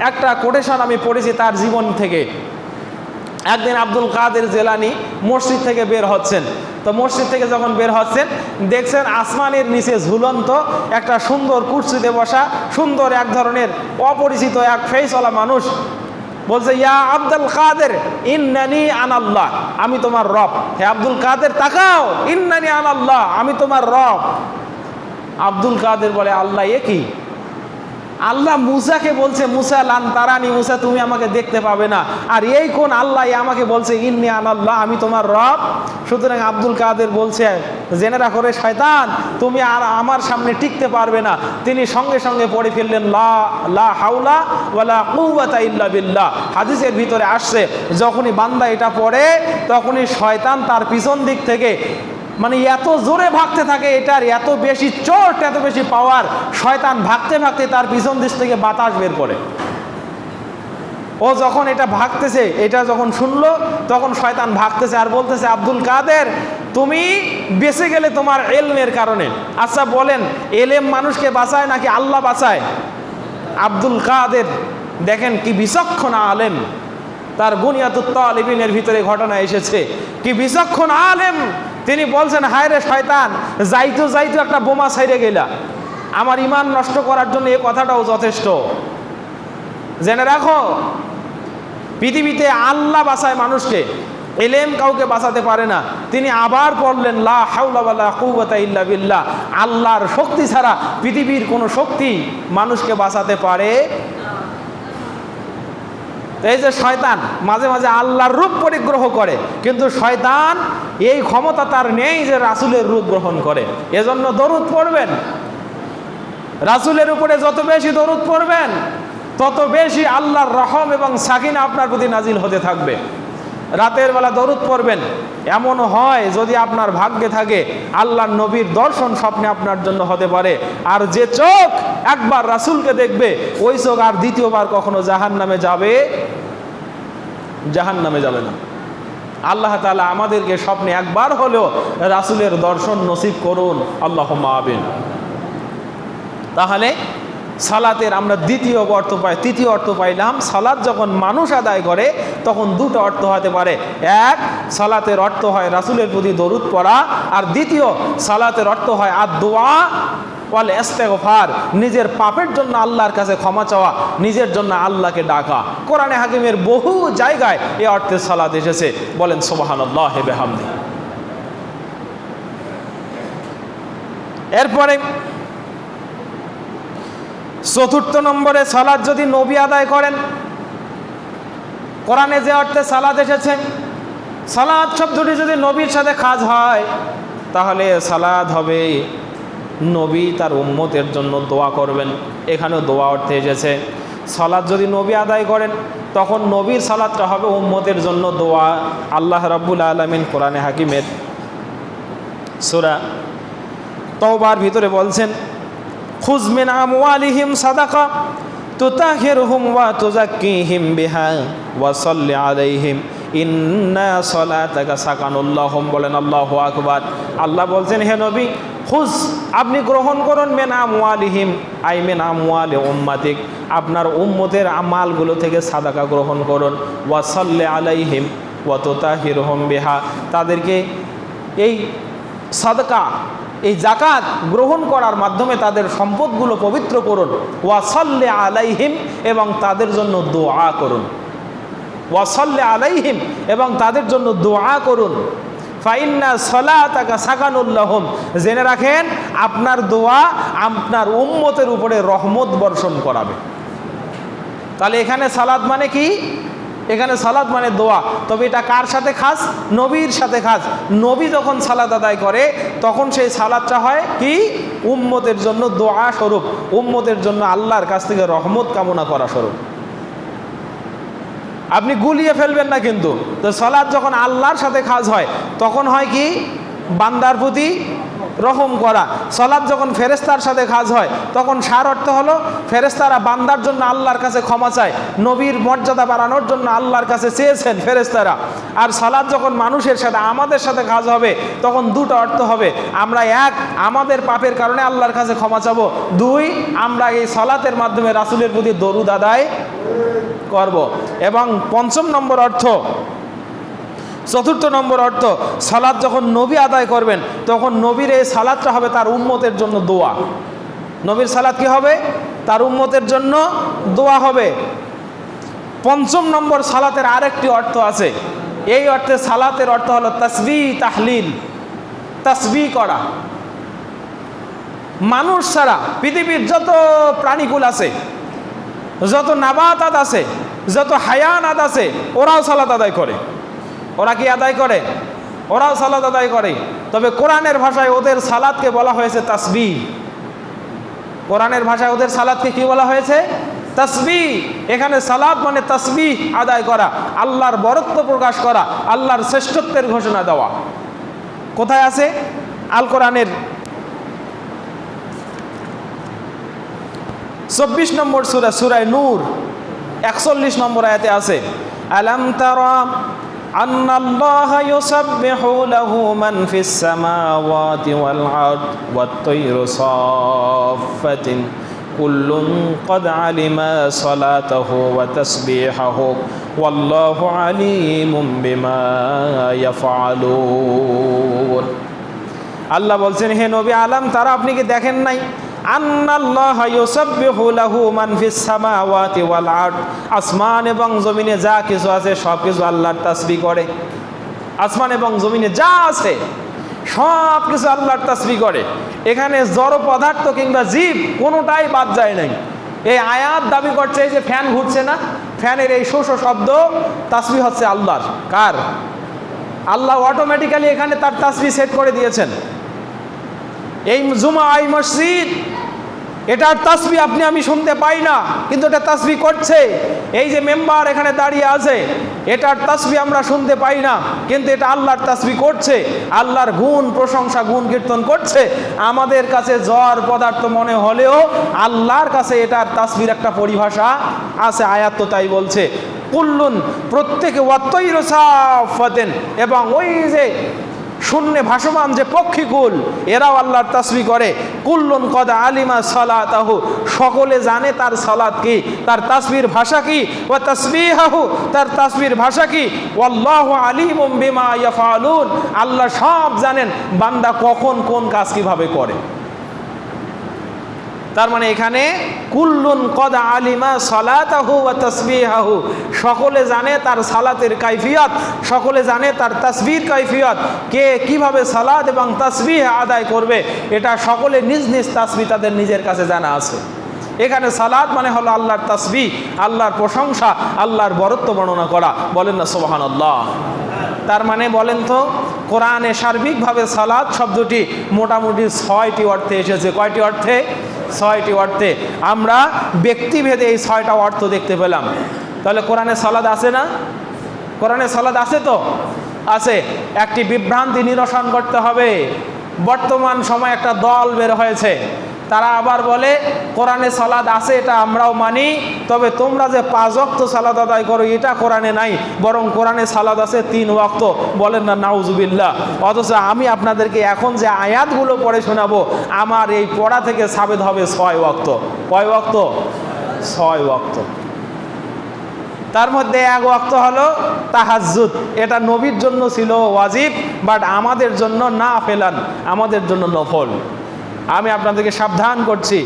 A: একটা কোটেশন আমি পড়েছি তার জীবন থেকে। একদিন আব্দুল কাদের জিলানী মসজিদ থেকে বের হচ্ছেন, তো মসজিদ থেকে যখন বের হচ্ছেন দেখছেন আসমানের নিচে ঝুলন্ত একটা সুন্দর কুরসিতে বসা সুন্দর এক ধরনের অপরিচিত এক ফেসওয়ালা মানুষ। বলছে, ইয়া আব্দুল কাদের ইন্নানি আনাল্লাহ, আমি তোমার রব। হে আব্দুল কাদের তাকাও, ইন্নানি আনাল্লাহ, আমি তোমার রব। আব্দুল কাদের বলে, আল্লাহ এ কি? আল্লাহ মুসাকে বলছে, মুসা লান তারানি, মুসা তুমি আমাকে দেখতে পাবে না, আর এই কোন আল্লাহ আমাকে বলছে ইন্নি আনাল্লাহ, আমি তোমার রব? সুতরাং আব্দুল কাদের বলছে, জেনে রাখো রে শয়তান, তুমি আর আমার সামনে টিকতে পারবে না। তিনি সঙ্গে সঙ্গে পড়ে ফেললেন লা হাওলা ওয়ালা কুওয়াতা ইল্লা বিল্লাহ। হাদিসের ভিতরে আসছে, যখনই বান্দা এটা পড়ে তখনই শয়তান তার পিছন দিক থেকে মানে এত জোরে ভাগতে থাকে, এটার এত বেশি চোট, এত বেশি পাওয়ার, শয়তান ভাগতে ভাগতে তার পিছন দিক থেকে বাতাস বের করে। ও যখন এটা ভাগতেছে, এটা যখন শুনলো তখন শয়তান ভাগতেছে আর বলতেছে, আব্দুল কাদের তুমি বেঁচে গেলে তোমার এলমের কারণে। আচ্ছা বলেন, এলেম মানুষকে বাঁচায় নাকি আল্লাহ বাঁচায়? আব্দুল কাদের দেখেন কি বিচক্ষণ আলেম, তার বুনিয়াতুত তালিবিনের ভিতরে ঘটনা এসেছে, কি বিচক্ষণ আলেম। তিনি বলছেন, হায় রে শয়তান, যাইতো যাইতো একটা বোমা ছাইড়ে গেলা, আমার ইমান নষ্ট করার জন্য এই কথাটাও যথেষ্ট। জেনে রাখো, পৃথিবীতে আল্লাহ বাঁচায় মানুষকে, এলেম কাউকে বাঁচাতে পারে না। তিনি আবার পড়লেন, লা হাওলা ওয়ালা কুওয়াতা ইল্লা বিল্লাহ, আল্লাহর শক্তি ছাড়া পৃথিবীর কোনো শক্তি মানুষকে বাঁচাতে পারে। এই যে শয়তান মাঝে মাঝে আল্লাহর রূপ পরিগ্রহ করে, কিন্তু শয়তান এই ক্ষমতা তার নেই যে রাসূলের রূপ গ্রহণ করে। এজন্য দরুদ পড়বেন, রাসূলের উপরে যত বেশি দরুদ পড়বেন তত বেশি আল্লাহর রহম এবং সাকিনা আপনার প্রতি নাজিল হতে থাকবে। রাতের বেলা দরুদ পড়বেন, এমন হয় যদি আপনার ভাগ্যে থাকে আল্লাহর নবীর দর্শন স্বপ্নে আপনার জন্য হতে পারে। আর যে চোখ একবার রাসূলকে দেখবে ওই চোখ আর দ্বিতীয়বার কখনো জাহান্নামে যাবে না। আল্লাহ তাআলা আমাদেরকে স্বপ্নে একবার হলেও রাসূলের দর্শন নসিব করুন, আল্লাহুম্মা আমিন। তাহলে সালাতের আমরা তৃতীয় অর্থ পাইলাম, সালাত যখন মানুষ আদায় করে তখন দুটো অর্থ হতে পারে। এক, সালাতের অর্থ হয় রাসূলের প্রতি দরুদ পড়া, আর দ্বিতীয় সালাতের অর্থ হয় আদ-দুআ ওয়াল ইস্তিগফার, নিজের পাপের জন্য আল্লাহর কাছে ক্ষমা চাওয়া, নিজের জন্য আল্লাহকে ডাকা। কোরআনে হাকিমের বহু জায়গায় এই অর্থে সালাত এসেছে, বলেন সুবহানাল্লাহি ওয়া বিহামদিহি। এরপরে চতুর্থ নম্বরে, সালাত যদি নবী আদায় করেন, কোরআনে যে অর্থে সালাত এসেছে, সালাত শব্দটি যদি নবীর সাথে কাজ হয় তাহলে সালাত হবে নবী তার উম্মতের জন্য দোয়া করবেন। এখানেও দোয়া অর্থে এসেছে। সালাত যদি নবী আদায় করেন তখন নবীর সালাতটা হবে উম্মতের জন্য দোয়া। আল্লাহ রাব্বুল আলামিন কোরআনে হাকিমের সূরা তাওবার ভিতরে বলছেন, খুয মিন আমওয়ালিহিম সাদাকা তুতাহিরুহুম ওয়া তুযাক্কিহিম বিহা ওয়া সাল্লি আলাইহিম ইন্না সালাতাকা সাকানুল লাহুম। বলেন আল্লাহু আকবার। আল্লাহ বলছেন, হে নবী, খুয আপনি গ্রহণ করুন, মিন আমওয়ালিহিম আই মিন আমওয়ালি উম্মাতিক, আপনার উম্মতের আমালগুলো থেকে সাদাকা গ্রহণ করুন, ওয়া সাল্লি আলাইহিম ওয়া তুতাহিরুহুম বিহা, তাদেরকে এই সাদকা এই জাকাত গ্রহণ করার মাধ্যমে তাদের সম্পদগুলো পবিত্র করুন, ওয়া সাল্লি আলাইহিম এবং তাদের জন্য দোয়া করুন, ওয়া সাল্লি আলাইহিম এবং তাদের জন্য দোয়া করুন। ফাইন্না সালাতাকা সাকানুল লাহুম, জেনে রাখেন আপনার দোয়া আপনার উম্মতের উপরে রহমত বর্ষণ করাবে। তাহলে এখানে সালাত মানে কি? এখানে সালাত মানে দোয়া। তবে এটা কার সাথে খাস? নবীর সাথে খাস। নবী যখন সালাত আদায় করে তখন সেই সালাতটা হয় কি? উম্মতের জন্য দোয়া স্বরূপ, উম্মতের জন্য আল্লাহর কাছ থেকে রহমত কামনা করা স্বরূপ। আপনি গুলিয়ে ফেলবেন না কিন্তু। তো সালাত যখন আল্লাহর সাথে খাস হয় তখন হয় কি? বান্দার প্রতি রহম করা। সালাত যখন ফেরেশতার সাথে কাজ হয় তখন সার অর্থ হলো ফেরেশতারা বান্দার জন্য আল্লাহর কাছে ক্ষমা চায়, নবীর মর্যাদা বাড়ানোর জন্য আল্লাহর কাছে চেয়েছেন ফেরেশতারা। আর সালাত যখন মানুষের সাথে আমাদের সাথে কাজ হবে তখন দুটো অর্থ হবে, আমরা এক আমাদের পাপের কারণে আল্লাহর কাছে ক্ষমা চাবো, দুই আমরা এই সালাতের মাধ্যমে রাসূলের প্রতি দরুদ আদায় করব। এবং পঞ্চম নম্বর অর্থ, চতুর্থ নম্বর অর্থ, সালাত যখন নবী আদায় করবেন তখন নবীর এই সালাতটা হবে তার উম্মতের জন্য দোয়া। নবীর সালাত কি হবে? তার উম্মতের জন্য দোয়া হবে। পঞ্চম নম্বর সালাতের আরেকটি অর্থ আছে, এই অর্থে সালাতের অর্থ হলো তাসবিহ তাহলিল, তাসবিহ করা। মানুষ ছাড়া পৃথিবীর যত প্রাণীকুল আছে, যত নাবাতাত আছে, যত হায়ানাত আছে, ওরাও সালাত আদায় করে। ওরা কি আদায় করে? ওরাও সালাত আদায় করে। তবে কোরআনের ভাষায় ওদের সালাতকে বলা হয়েছে তাসবিহ। কোরআনের ভাষায় ওদের সালাতকে কি বলা হয়েছে? তাসবিহ। এখানে সালাত মানে তাসবিহ আদায় করা, আল্লাহর বরত্ব প্রকাশ করা, আল্লাহর শ্রেষ্ঠত্বের ঘোষণা দেওয়া। কোথায় আছে? আল কোরআনের 24 নম্বর সূরা, সূরায়ে নূর 41 নম্বর আয়াতে আছে, আলাম তারা আন্নাল্লাহা ইউসাব্বিহু লাহু মান ফিস সামাওয়াতি ওয়াল আরদ ওয়াত তায়রু সাফফাতিন কুল্লুন ক্বাদ আলিমা সালাতাহু ওয়া তাসবিহাহু ওয়াল্লাহু আলিমুম বিমা ইয়াফআলুন। আল্লাহ বলছেন, হে নবী, আলাম তারা, আপনি কি দেখেন নাই, আন্নাল্লাহা ইউসাব্বিহু লাহু মান ফিস সামাওয়াতি ওয়াল আরদ, আসমান এবং জমিনে যা কিছু আছে সব কিছু আল্লাহর তাসবিহ করে। আসমান এবং জমিনে যা আছে সব কিছু আল্লাহর তাসবিহ করে। এখানে জড় পদার্থ কিংবা জীব কোনোটাই বাদ যায় নাই। এই আয়াত দাবি করছে যে ফ্যান ঘুরছে না, ফ্যানের এই শোষ শব্দ তাসবিহ হচ্ছে আল্লাহর। কার? আল্লাহ অটোমেটিক্যালি এখানে তার তাসবিহ সেট করে দিয়েছেন। এই জুমা, এই মসজিদ, এটার তাসবিহ আপনি আমি শুনতে পাই না, কিন্তু এটা তাসবিহ করছে। এই যে মেম্বার এখানে দাঁড়িয়ে আছে, এটার তাসবিহ আমরা শুনতে পাই না, কিন্তু এটা আল্লাহর তাসবিহ করছে, আল্লাহর গুণ প্রশংসা গুণ কীর্তন করছে। আমাদের কাছে জড় পদার্থ মনে হলেও আল্লাহর কাছে এটার তাসবিহর একটা পরিভাষা আছে। আয়াত তো তাই বলছে, কুল্লুন, প্রত্যেকে, ওয়াত্তৈর সাফাতেন, এবং ওই যে শূন্যে ভাসমান যে পক্ষীকুল, এরাও আল্লাহর তাসবিহ করে। কুল্লুন কদ আলিমা সালাতাহু, সকলে জানে তার সালাত কি, তার তাসবিহর ভাষা কি, ওয়া তাসবিহাহু, তার তাসবিহর ভাষা কি, ওয়াল্লাহু আলিমুম বিমা ইয়াফআলুন, আল্লাহ সব জানেন বান্দা কখন কোন কাজ কিভাবে করে। তার মানে এখানে কুল্লুন কদ আলিমা সালাতাহু ওয়া তাসবিহাহু, সকলে জানে তার সালাতের কাইফিয়ত, সকলে জানে তার তাসবিহর কাইফিয়ত, কে কিভাবে সালাত এবং তাসবিহ আদায় করবে, এটা সকলে নিজ নিজ তাসবিহ তাদের নিজের কাছে জানা আছে। এখানে সালাত মানে হলো আল্লাহর তাসবিহ, আল্লাহর প্রশংসা, আল্লাহর বরত্ব বর্ণনা করা। বলেন না সুবহানাল্লাহ। তার মানে বলেন তো, কোরআনে সার্বিকভাবে সালাত শব্দটি মোটামুটি 6টি অর্থে এসেছে। কয়টি অর্থে? 6টি অর্থে। আমরা ব্যক্তিভেদে এই 6টা অর্থ দেখতে পেলাম। তাহলে কোরআনে সালাত আছে না? কোরআনে সালাত আছে তো? আছে। একটি বিভ্রান্তি নিরসন করতে হবে। বর্তমান সময়ে একটা দল বের হয়েছে, তারা আবার বলে কোরআনে সালাত আছে, এটা আমরাও মানি, তবে তোমরা যে 5 ওয়াক্ত সালাত আদায় করো এটা কোরআনে নাই, বরং কোরআনে সালাত আছে 3 ওয়াক্ত। বলেন না নাউজুবিল্লাহ। অথচ আমি আপনাদেরকে এখন যে আয়াতগুলো পড়ে শোনাবো, আমার এই পড়া থেকে সাবেত হবে 6 ওয়াক্ত। কয় ওয়াক্ত? 6 ওয়াক্ত। তার মধ্যে 1 ওয়াক্ত হলো তাহাজ্জুদ, এটা নবীর জন্য ছিল ওয়াজিব, বাট আমাদের জন্য না ফেলান, আমাদের জন্য নফল। আমি আপনাদেরকে সাবধান করছি।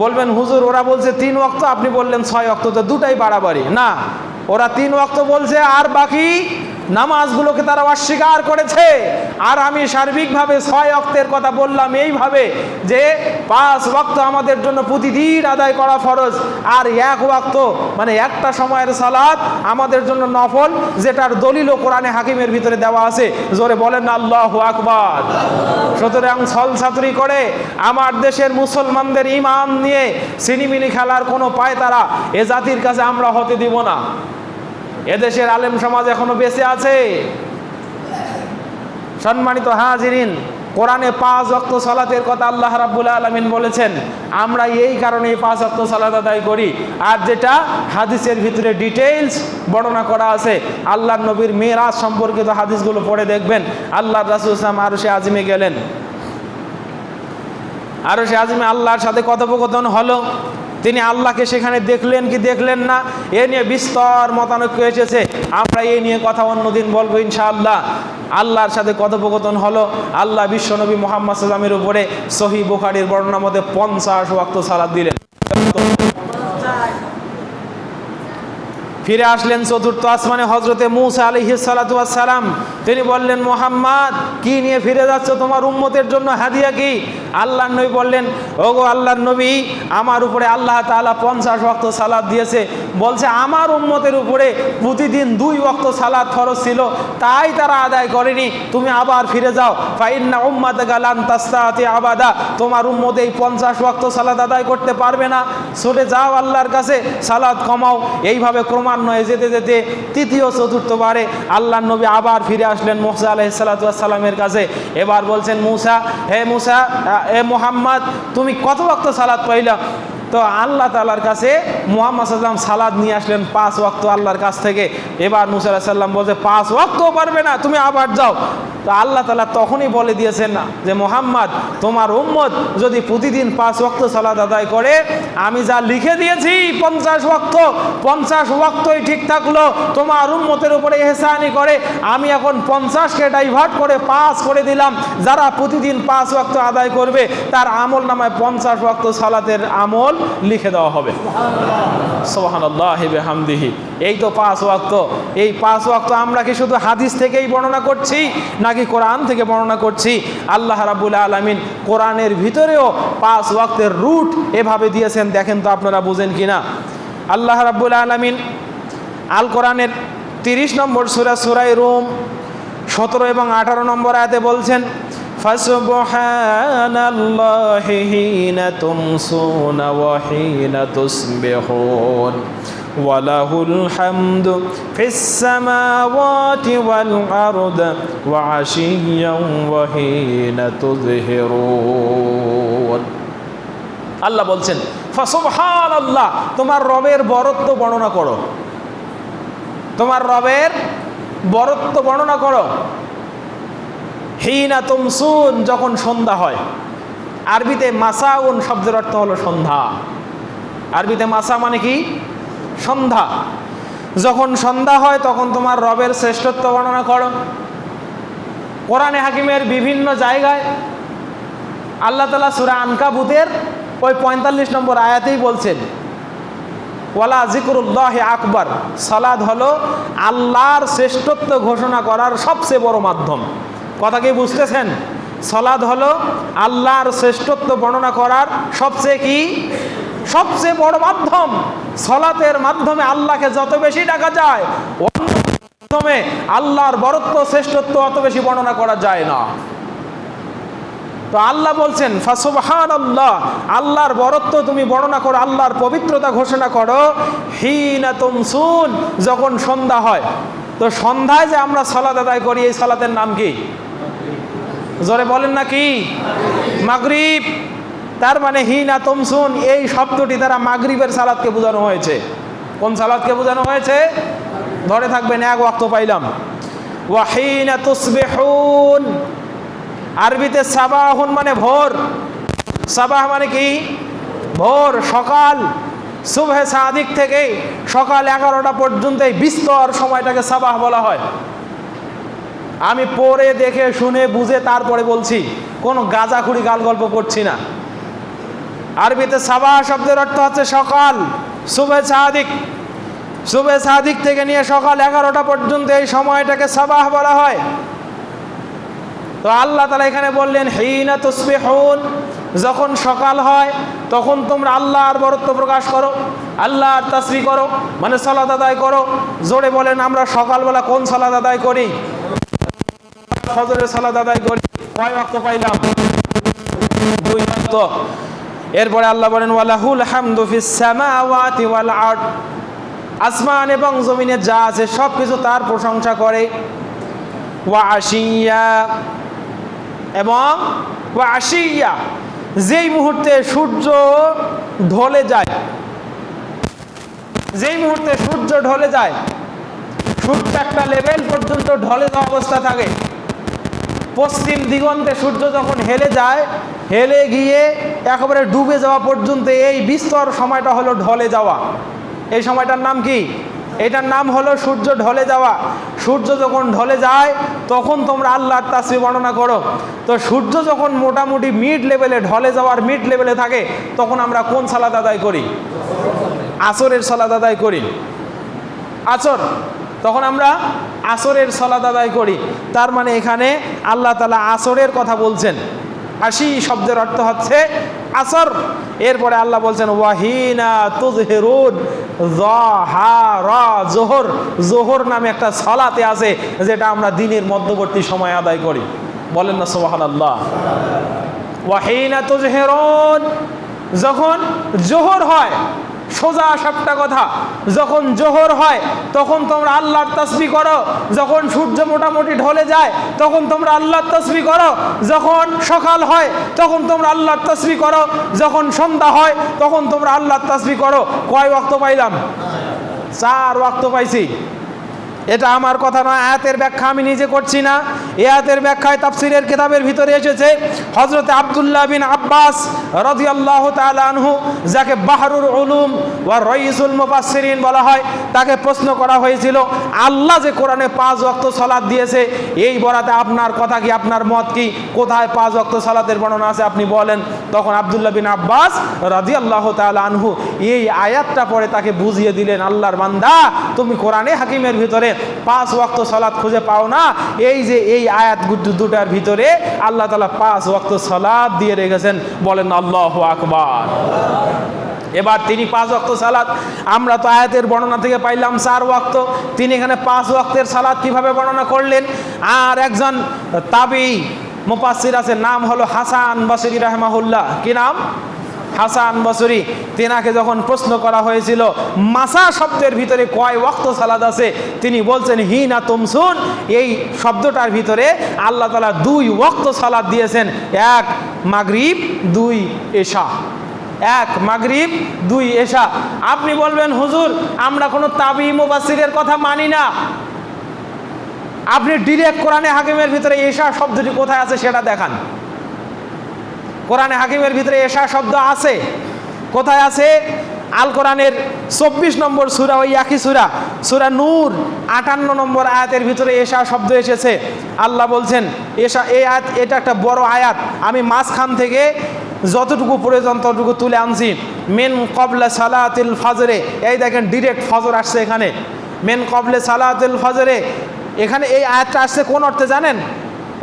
A: বলবেন হুজুর ওরা বলছে 3 ওয়াক্ত, আপনি বললেন 6 ওয়াক্ত, তো দুটাই বাড়াবাড়ি। না, ওরা 3 ওয়াক্ত বলছে আর বাকি নামাজগুলোকে তারা অস্বীকার করেছে। আর আমি সার্বিকভাবে 6 ওয়াক্তের কথা বললাম এইভাবে যে 5 ওয়াক্ত আমাদের জন্য প্রতিদিন আদায় করা ফরজ, আর 1 ওয়াক্ত মানে একটা সময়ের সালাত আমাদের জন্য নফল, যেটার দলিল কোরআনে হাকিমের ভিতরে দেওয়া আছে। জোরে বলেন না আল্লাহু আকবার। সুতরাং ছলছাতুরি করে আমার দেশের মুসলমানদের ইমান নিয়ে সিনিমিনি খেলার কোনো পায়তারা এ জাতির কাছে আমরা হতে দিব না। এদেশের আলেম সমাজ এখনো বেঁচে আছে। সম্মানিত হাজিরিন, কোরআনে 5 ওয়াক্ত সালাতের কথা আল্লাহ রাব্বুল আলামিন বলেছেন, আমরা এই কারণে 5 ওয়াক্ত সালাত আদায় করি। আর যেটা হাদিসের ভিতরে ডিটেইলস বর্ণনা করা আছে, আল্লাহর নবীর মেরাজ সম্পর্কিত হাদিসগুলো পড়ে দেখবেন। আল্লাহর রাসূল সাল্লাল্লাহু আলাইহি ওয়াসাল্লাম আরশে আজিমে গেলেন, আরশে আজিমে আল্লাহর সাথে কথোপকথন হলো। তিনি আল্লাহকে সেখানে দেখলেন কি দেখলেন না, এ নিয়ে বিস্তর মতানৈক্য এসেছে। আমরা এই নিয়ে কথা অন্যদিন বলবো ইনশাআল্লাহ। আল্লাহর সাথে কথোপকথন হলো। আল্লাহ বিশ্বনবী মুহাম্মদ সাল্লাল্লাহু আলাইহি ওয়াসাল্লামের উপরে সহিহ বুখারীর বর্ণনার মধ্যে 50 ওয়াক্ত সালাত দিলেন। ফিরে আসলেন চতুর্থ আসমানে হযরতে মূসা আলাইহিস সালাতু ওয়াস সালাম। তিনি বললেন, মুহাম্মদ কি নিয়ে ফিরে যাচ্ছ, তোমার উম্মতের জন্য হাদিয়া কি? আল্লাহর নবী বললেন, ওগো আল্লাহর নবী, আমার উপরে আল্লাহ তাআলা 50 ওয়াক্ত সালাত দিয়েছে। বলছে আমার উম্মতের উপরে প্রতিদিন 2 ওয়াক্ত সালাত ফরজ ছিল, তাই তারা আদায় করেনি। তুমি আবার ফিরে যাও, ফাইন্না উম্মাতাকা লান তাস্তাতি আবাদা, তোমার উম্মত এই 50 ওয়াক্ত সালাত আদায় করতে পারবে না। ছুটে যাও আল্লাহর কাছে, সালাত কমাও। এইভাবে ক্রমান্বয়ে যেতে যেতে তৃতীয় চতুর্থবারে আল্লাহর নবী আবার ফিরে আসলেন মূসা আলাইহিস সালাতু ওয়াস সালামের কাছে। এবার বলছেন, মূসা, হে মূসা, এ মুহাম্মদ, তুমি কত ওয়াক্ত সালাত পাইলা? তো আল্লাহ তাআলার কাছে মুহাম্মদ সাল্লাল্লাহু আলাইহি ওয়াসাল্লাম সালাত নিয়ে আসলেন 5 ওয়াক্ত আল্লাহর কাছ থেকে। এবার মূসা আলাইহিস সালাম বলছে, 5 ওয়াক্তও পারবে না, তুমি আবার যাও। তো আল্লাহ তাআলা তখনই বলে দিয়েছেন যে, মুহাম্মদ, তোমার উম্মত যদি প্রতিদিন 5 ওয়াক্ত সালাত আদায় করে, আমি যা লিখে দিয়েছি 50 ওয়াক্ত, 50 ওয়াক্তই ঠিক থাকলো। তোমার উম্মতের উপরে ইহসানি করে আমি এখন 50কে ডাইভার্ট করে 5 করে দিলাম। যারা প্রতিদিন 5 ওয়াক্ত আদায় করবে, তার আমল নামায় 50 ওয়াক্ত সালাতের আমল লিখে দেওয়া হবে। সুবহানাল্লাহি বিহামদিহি। এই তো 5 ওয়াক্ত। এই 5 ওয়াক্ত আমরা কি শুধু হাদিস থেকেই বর্ণনা করছি নাকি কোরআন থেকে বর্ণনা করছি? আল্লাহ রাব্বুল আলামিন কোরআনের ভিতরেও 5 ওয়াক্তের রুট এভাবে দিয়েছেন, দেখেন তো আপনারা বুঝেন কিনা। আল্লাহ রাব্বুল আলামিন আল কোরআনের 30 নম্বর সূরা সূরা রুম 17 এবং 18 নম্বর আয়াতে বলছেন, ফাসুবহানাল্লাহি হিনা তুমসুনা ওয়া হিনা তুসবিহুন ওয়ালাহুল হামদু ফিস সামাওয়াতি ওয়াল আরদি ওয়া আশিয়্যান ওয়া হিনা তুযহিরুন। আল্লাহ বলছেন, ফাসুবহানাল্লাহ, তোমার রবের বরত্ব বর্ণনা করো, তোমার রবের বরত্ব বর্ণনা করো। হিনা তুমসুন, যখন সন্ধ্যা হয়। আরবিতে মাসাউন শব্দের অর্থ হলো সন্ধ্যা। আরবিতে মাসা মানে কি? সন্ধ্যা। যখন সন্ধ্যা হয় তখন তোমার রবের শ্রেষ্ঠত্ব বর্ণনা করো। কোরআনে হাকিমের বিভিন্ন জায়গায় আল্লাহ তাআলা সূরা আনকাবুতের ওই 45 নম্বর আয়াতেই বলছেন, ওয়ালা যিকরুল্লাহি আকবার, সালাত হলো আল্লাহর শ্রেষ্ঠত্ব ঘোষণা করার সবচেয়ে বড় মাধ্যম। কথা কি বুঝতেছেন? সালাত হলো আল্লাহর শ্রেষ্ঠত্ব বর্ণনা করার সবচেয়ে বড় মাধ্যম। সালাতের মাধ্যমে আল্লাহকে যত বেশি ডাকা যায়, অন্য মাধ্যমে আল্লাহর বরত্ব শ্রেষ্ঠত্ব অত বেশি বর্ণনা করা যায় না। তো আল্লাহ বলছেন, ফাসুবহানাল্লাহ, আল্লাহর বরত্ব তুমি বর্ণনা করো, আল্লাহর পবিত্রতা ঘোষণা করো। হিনা তুমসুন, যখন সন্ধ্যা হয়। তো সন্ধ্যায় যে আমরা সালাত আদায় করি, এই সালাতের নাম কি? জোরে বলেন না কি? মাগরিব। তার মানে হিনা তুমসুন এই শব্দটি দ্বারা মাগরিবের সালাতকে বোঝানো হয়েছে। কোন সালাতকে বোঝানো হয়েছে? ধরে থাকবেন, 1 ওয়াক্ত পাইলাম। ওয়া হিনা তুসবিহুন, আরবিতে সাবাহুন মানে ভোর। সাবাহ মানে কি? ভোর, সকাল। সুবহে সাদিক থেকে সকাল 11টা পর্যন্ত এই বিস্তর সময়টাকে সাবাহ বলা হয়। আমি পড়ে দেখে শুনে বুঝে তারপরে বলছি, কোনো গাঁজাখুরি গাল গল্প করছি না। আরবিতে সাবাহ শব্দের অর্থ হচ্ছে সকাল। সুবহে সাদিক, সুবহে সাদিক থেকে নিয়ে সকাল 11টা পর্যন্ত এই সময়টাকে সাবাহ বলা হয়। তো আল্লাহ তাআলা এখানে বললেন, হিনা তুসবিহুন, যখন সকাল হয় তখন তোমরা আল্লাহর বরত্ব প্রকাশ করো, আল্লাহর তাসবিহ করো, মানে সালাত আদায় করো। জোরে বলেন, আমরা সকালবেলা কোন সালাত আদায় করি? ফজরের সালাত আদায় করি। কয় ওয়াক্ত পাইলাম? 2 ওয়াক্ত। এরপরে আল্লাহ বলেন, ওয়ালাহুল হামদু ফিস সামাওয়াতি ওয়াল আরদ, আসমান এবং জমিনে যা আছে সব কিছু তার প্রশংসা করে। ওয়া আশিয়া,
B: এবং ওয়া আশিয়া, যেই মুহূর্তে সূর্য ঢলে যায়, যেই মুহূর্তে সূর্য ঢলে যায়, সূর্য একটা লেভেল পর্যন্ত ঢলে যাওয়া অবস্থা থাকে। পশ্চিম দিগন্তে সূর্য যখন হেলে যায়, হেলে গিয়ে একেবারে ডুবে যাওয়া পর্যন্ত এই বিস্তর সময়টা হলো ঢলে যাওয়া। এই সময়টার নাম কি? এটার নাম হলো সূর্য ঢলে যাওয়া। সূর্য যখন ঢলে যায় তখন তোমরা আল্লাহর তাসবিহ বর্ণনা করো। তো সূর্য যখন মোটামুটি মিড লেভেলে, ঢলে যাওয়ার মিড লেভেলে থাকে, তখন আমরা কোন সালাত আদায় করি? আসরের সালাত আদায় করি। আসর, তখন আমরা আসরের সালাত আদায় করি। তার মানে এখানে আল্লাহ তাআলা আসরের কথা বলছেন। আশি শব্দের অর্থ হচ্ছে আসর। এরপরে আল্লাহ বলছেন ওয়াহিনা তুযহিরুন যাহারা, জোহর। জোহর নামে একটা সালাতে আছে যেটা আমরা দিনের মধ্যবর্তী সময় আদায় করি। বলেন না সুবহানাল্লাহ। ওয়াহিনা তুযহিরুন, যখন জোহর হয়, সোজা সাপটা কথা, যখন জোহর হয় তখন তোমরা আল্লাহর তাসবিহ করো। যখন সূর্য মোটামুটি ঢলে যায় তখন তোমরা আল্লাহর তাসবিহ করো। যখন সকাল হয় তখন তোমরা আল্লাহর তাসবিহ করো। যখন সন্ধ্যা হয় তখন তোমরা আল্লাহর তাসবিহ করো। কয় ওয়াক্ত পাইলাম? 4 ওয়াক্ত পাইছি। এটা আমার কথা নয়, আয়াতের ব্যাখ্যা আমি নিজে করছি না। এই আয়াতের ব্যাখ্যায় তাফসীরের কিতাবের ভিতরে এসেছে হযরত আব্দুল্লাহ বিন আব্বাস রাদিয়াল্লাহু তাআলা আনহু, যাকে বাহরুল উলুম ওয়া রাইসুল মুফাসসিরিন বলা হয়, তাকে প্রশ্ন করা হয়েছিল আল্লাহ যে কোরআনে 5 ওয়াক্ত সালাত দিয়েছে, এই বরাতে আপনার কথা কি, আপনার মত কি, কোথায় 5 ওয়াক্ত সালাতের বর্ণনা আছে আপনি বলেন। তখন আব্দুল্লাহ বিন আব্বাস রাদিয়াল্লাহু তাআলা আনহু এই আয়াতটা পড়ে তাকে বুঝিয়ে দিলেন, আল্লাহর বান্দা, তুমি কোরআনে হাকিমের ভিতরে 5 ওয়াক্ত সালাত খুঁজে পাও না। এই যে এই আয়াত দুটার ভিতরে আল্লাহ তাআলা 5 ওয়াক্ত সালাত দিয়ে রেখেছেন। বলেন আল্লাহু আকবার। এবার তিনি 5 ওয়াক্ত সালাত, আমরা তো আয়াতের বর্ণনা থেকে পাইলাম 4 ওয়াক্ত, তিনি এখানে 5 ওয়াক্তের সালাত কিভাবে বর্ণনা করলেন? আর একজন তাবী মুফাসসির আছে, নাম হলো হাসান বসরি রাহিমাহুল্লাহ। কি নাম? হাসান বসরি। তেনাকে যখন প্রশ্ন করা হয়েছিল মাসা শব্দের ভিতরে কয় ওয়াক্ত সালাত আছে, তিনি বলছেন হিনা তুমসুন, এই শব্দটার ভিতরে আল্লাহ তাআলা 2 ওয়াক্ত সালাত দিয়েছেন। 1 মাগরিব, 2 এশা। 1 মাগরিব, 2 এশা। আপনি বলবেন হুজুর আমরা কোনো তাবী মুফাসসিরের কথা মানি না, আপনি ডিরেক্ট কোরআনে হাকিমের ভিতরে এশা শব্দটি কোথায় আছে সেটা দেখান। কোরআনে হাকিমের ভিতরে এশা শব্দ আছে, কোথায় আছে? আল কোরআনের 24 নম্বর সূরা, ওই একই সূরা, সূরা নূর 58 নম্বর আয়াতের ভিতরে এশা শব্দ এসেছে। আল্লাহ বলছেন এশা, এই আয়াত, এটা একটা বড় আয়াত, আমি মাঝখান থেকে যতটুকু প্রয়োজন ততটুকু তুলে আনছি। মিন ক্বাবলা সালাতিল ফজরে, এই দেখেন ডিরেক্ট ফজর আসছে এখানে। মিন ক্বাবলা সালাতিল ফজরে, এখানে এই আয়াতটা আসছে কোন অর্থে জানেন?